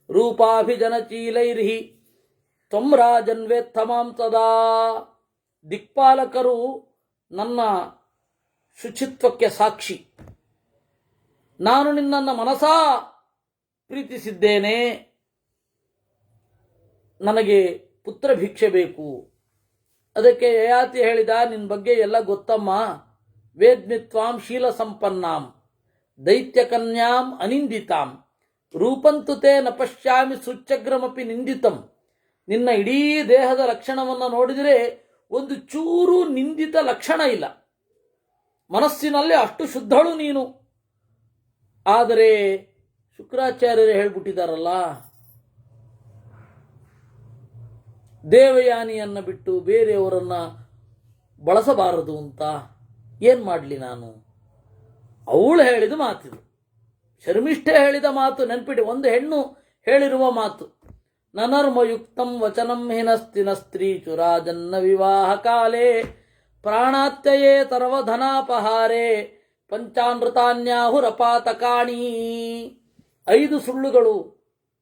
ರೂಪಾಭಿಜನಚೀಲೈರ್ಹಿ ತ್ವಂ ರಾಜನ್ವೇತ್ತಮಾಂ ತದಾ. ದಿಕ್ಪಾಲಕರು ನನ್ನ ಶುಚಿತ್ವಕ್ಕೆ ಸಾಕ್ಷಿ. ನಾನು ನಿನ್ನನ್ನು ಮನಸಾ ಪ್ರೀತಿಸಿದ್ದೇನೆ. ನನಗೆ ಪುತ್ರ ಭಿಕ್ಷೆ ಬೇಕು. ಅದಕ್ಕೆ ಯಯಾತಿ ಹೇಳಿದ, ನಿನ್ನ ಬಗ್ಗೆ ಎಲ್ಲ ಗೊತ್ತಮ್ಮ. ವೇದ್ಮಿತ್ವಾಂ ಶೀಲ ಸಂಪನ್ನಾಂ ದೈತ್ಯ ಕನ್ಯಾಂ ಅನಿಂದಿತಾಂ ರೂಪಂತು ತೇ ನ ಪಶ್ಯಾಮಿ ಸುಚ್ಚಗ್ರಮಪಿ ನಿಂದಿತಂ. ನಿನ್ನ ಇಡೀ ದೇಹದ ಲಕ್ಷಣವನ್ನು ನೋಡಿದರೆ ಒಂದು ಚೂರು ನಿಂದಿತ ಲಕ್ಷಣ ಇಲ್ಲ. ಮನಸ್ಸಿನಲ್ಲಿ ಅಷ್ಟು ಶುದ್ಧಳು ನೀನು. ಆದರೆ ಶುಕ್ರಾಚಾರ್ಯರು ಹೇಳ್ಬಿಟ್ಟಿದ್ದಾರಲ್ಲ, ದೇವಯಾನಿಯನ್ನು ಬಿಟ್ಟು ಬೇರೆಯವರನ್ನ ಬಳಸಬಾರದು ಅಂತ. ಏನು ಮಾಡಲಿ ನಾನು? ಅವಳು ಹೇಳಿದ ಮಾತಿದು, ಶರ್ಮಿಷ್ಠೆ ಹೇಳಿದ ಮಾತು ನೆನ್ಪಿಡಿ. ಒಂದು ಹೆಣ್ಣು ಹೇಳಿರುವ ಮಾತು. ನನರ್ಮಯುಕ್ತಂ ವಚನಂ ಹಿನಸ್ತಿನ ಸ್ತ್ರೀ ಚುರಾಜನ್ನ ವಿವಾಹ ಕಾಲೇ ಪ್ರಾಣಾತ್ಯಯೇ ತರ್ವಧನಾಪಹಾರೇ ಪಂಚಾನೃತಾನ್ಯಾಹುರಪಾತಕಾಣಿ. 5 ಸುಳ್ಳುಗಳು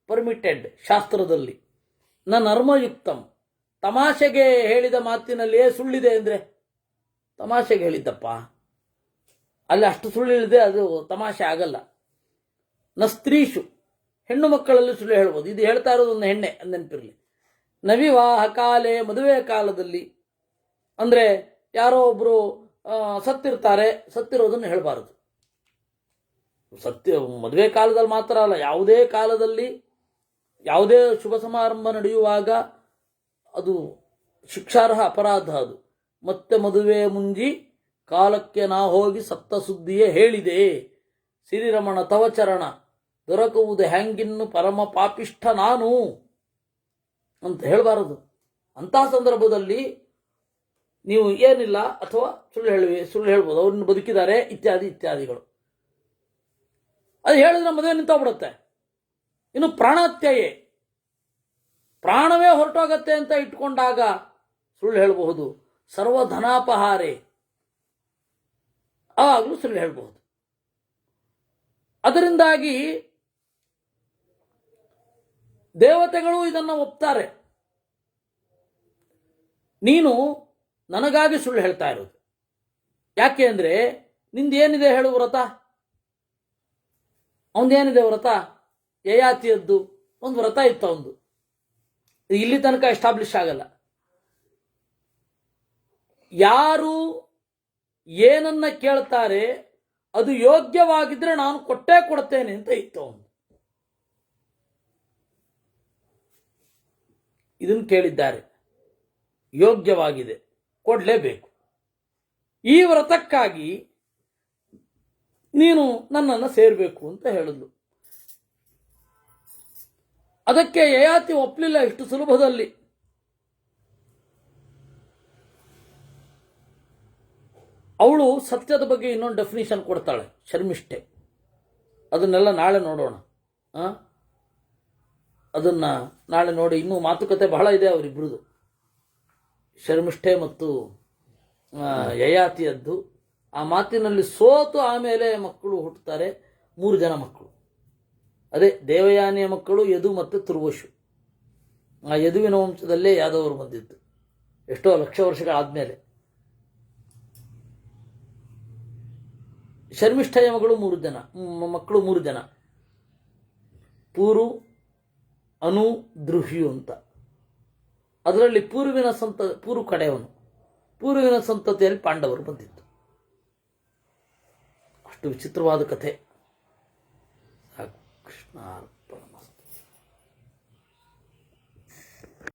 ಪರ್ಮಿಟೆಡ್ ಶಾಸ್ತ್ರದಲ್ಲಿ. ನರ್ಮಯುಕ್ತಂ, ತಮಾಷೆಗೆ ಹೇಳಿದ ಮಾತಿನಲ್ಲಿ ಸುಳ್ಳಿದೆ ಅಂದರೆ ತಮಾಷೆಗೆ ಹೇಳಿದ್ದಪ್ಪ, ಅಲ್ಲಿ ಅಷ್ಟು ಸುಳ್ಳಿದೆ, ಅದು ತಮಾಷೆ ಆಗಲ್ಲ. ನ ಸ್ತ್ರೀಷು, ಹೆಣ್ಣು ಮಕ್ಕಳಲ್ಲಿ ಸುಳ್ಳು ಹೇಳ್ಬೋದು. ಇದು ಹೇಳ್ತಾ ಇರೋದು ಒಂದು ಹೆಣ್ಣೆ ನೆನಪಿರಲಿ. ನ ವಿವಾಹ ಕಾಲೇ, ಮದುವೆ ಕಾಲದಲ್ಲಿ. ಅಂದರೆ ಯಾರೋ ಒಬ್ಬರು ಸತ್ತಿರ್ತಾರೆ, ಸತ್ತಿರೋದನ್ನು ಹೇಳಬಾರದು. ಮದುವೆ ಕಾಲದಲ್ಲಿ ಮಾತ್ರ ಅಲ್ಲ, ಯಾವುದೇ ಕಾಲದಲ್ಲಿ ಯಾವುದೇ ಶುಭ ಸಮಾರಂಭ ನಡೆಯುವಾಗ ಅದು ಶಿಕ್ಷಾರ್ಹ ಅಪರಾಧ. ಅದು ಮತ್ತೆ ಮದುವೆ ಮುಂಜಿ ಕಾಲಕ್ಕೆ ನಾ ಹೋಗಿ ಸತ್ತ ಸುದ್ದಿಯೇ ಹೇಳಿದೆ. ಸಿರಿರಮಣ ತವಚರಣ ದೊರಕುವುದು ಹ್ಯಾಂಗಿನ್ನು ಪರಮ ಪಾಪಿಷ್ಠ ನಾನು ಅಂತ ಹೇಳಬಾರದು. ಅಂತಹ ಸಂದರ್ಭದಲ್ಲಿ ನೀವು ಏನಿಲ್ಲ ಅಥವಾ ಸುಳ್ಳು ಹೇಳ್ಬೋದು, ಅವ್ರನ್ನ ಬದುಕಿದ್ದಾರೆ ಇತ್ಯಾದಿ ಇತ್ಯಾದಿಗಳು. ಅದು ಹೇಳಿದ್ರೆ ಮದುವೆ ನಿಂತೋಗ್ಬಿಡುತ್ತೆ. ಇನ್ನು ಪ್ರಾಣಾತ್ಯಯೇ, ಪ್ರಾಣವೇ ಹೊರಟೋಗತ್ತೆ ಅಂತ ಇಟ್ಕೊಂಡಾಗ ಸುಳ್ಳು ಹೇಳಬಹುದು. ಸರ್ವಧನಾಪಹಾರೇ, ಆವಾಗಲೂ ಸುಳ್ಳು ಹೇಳಬಹುದು. ಅದರಿಂದಾಗಿ ದೇವತೆಗಳು ಇದನ್ನು ಒಪ್ತಾರೆ. ನೀನು ನನಗಾಗಿ ಸುಳ್ಳು ಹೇಳ್ತಾ ಇರೋದು. ಯಾಕೆ ಅಂದರೆ ನಿಂದೇನಿದೆ ಹೇಳು ವ್ರತ? ಅವನದೇನಿದೆ ವ್ರತ? ಯಯಾತಿಯದ್ದು ಒಂದು ವ್ರತ ಇತ್ತು ಅವನು. ಇಲ್ಲಿ ತನಕ ಎಸ್ಟಾಬ್ಲಿಷ್ ಆಗಲ್ಲ. ಯಾರು ಏನನ್ನ ಕೇಳ್ತಾರೆ ಅದು ಯೋಗ್ಯವಾಗಿದ್ರೆ ನಾನು ಕೊಟ್ಟೇ ಕೊಡ್ತೇನೆ ಅಂತ ಇತ್ತು ಅವನು. ಇದನ್ನು ಕೇಳಿದ್ದಾರೆ. ಯೋಗ್ಯವಾಗಿದೆ, ಕೊಡಲೇಬೇಕು. ಈ ವ್ರತಕ್ಕಾಗಿ ನೀನು ನನ್ನನ್ನು ಸೇರಬೇಕು ಅಂತ ಹೇಳಿದ್ಲು. ಅದಕ್ಕೆ ಯಯಾತಿ ಒಪ್ಪಲಿಲ್ಲ ಇಷ್ಟು ಸುಲಭದಲ್ಲಿ. ಅವಳು ಸತ್ಯದ ಬಗ್ಗೆ ಇನ್ನೊಂದು ಡೆಫಿನಿಷನ್ ಕೊಡ್ತಾಳೆ, ಶರ್ಮಿಷ್ಠೆ. ಅದನ್ನೆಲ್ಲ ನಾಳೆ ನೋಡೋಣ. ಅದನ್ನ ನಾಳೆ ನೋಡಿ. ಇನ್ನೂ ಮಾತುಕತೆ ಬಹಳ ಇದೆ ಅವರಿಬ್ಬರದು, ಶರ್ಮಿಷ್ಠೆ ಮತ್ತು ಯಯಾತಿಯದ್ದು. ಆ ಮಾತಿನಲ್ಲಿ ಸೋತು ಆಮೇಲೆ ಮಕ್ಕಳು ಹುಟ್ಟುತ್ತಾರೆ, 3 ಜನ ಮಕ್ಕಳು. ಅದೇ ದೇವಯಾನಿಯ ಮಕ್ಕಳು ಯದು ಮತ್ತು ತುರ್ವಶು. ಆ ಯದುವಿನ ವಂಶದಲ್ಲೇ ಯಾದವರು ಬಂದಿದ್ದು, ಎಷ್ಟೋ ಲಕ್ಷ ವರ್ಷಗಳಾದ್ಮೇಲೆ. ಶರ್ಮಿಷ್ಠೆಯ ಮಗಳು 3 ಜನ ಮಕ್ಕಳು, 3 ಜನ, ಪೂರು, ಅನು, ದ್ರುಹ್ಯು ಅಂತ. ಅದರಲ್ಲಿ ಪೂರು ಕಡೆಯವನು. ಪೂರ್ವಿನ ಸಂತತಿಯಲ್ಲಿ ಪಾಂಡವರು ಬಂದಿದ್ದು. ಅಷ್ಟು ವಿಚಿತ್ರವಾದ ಕಥೆ.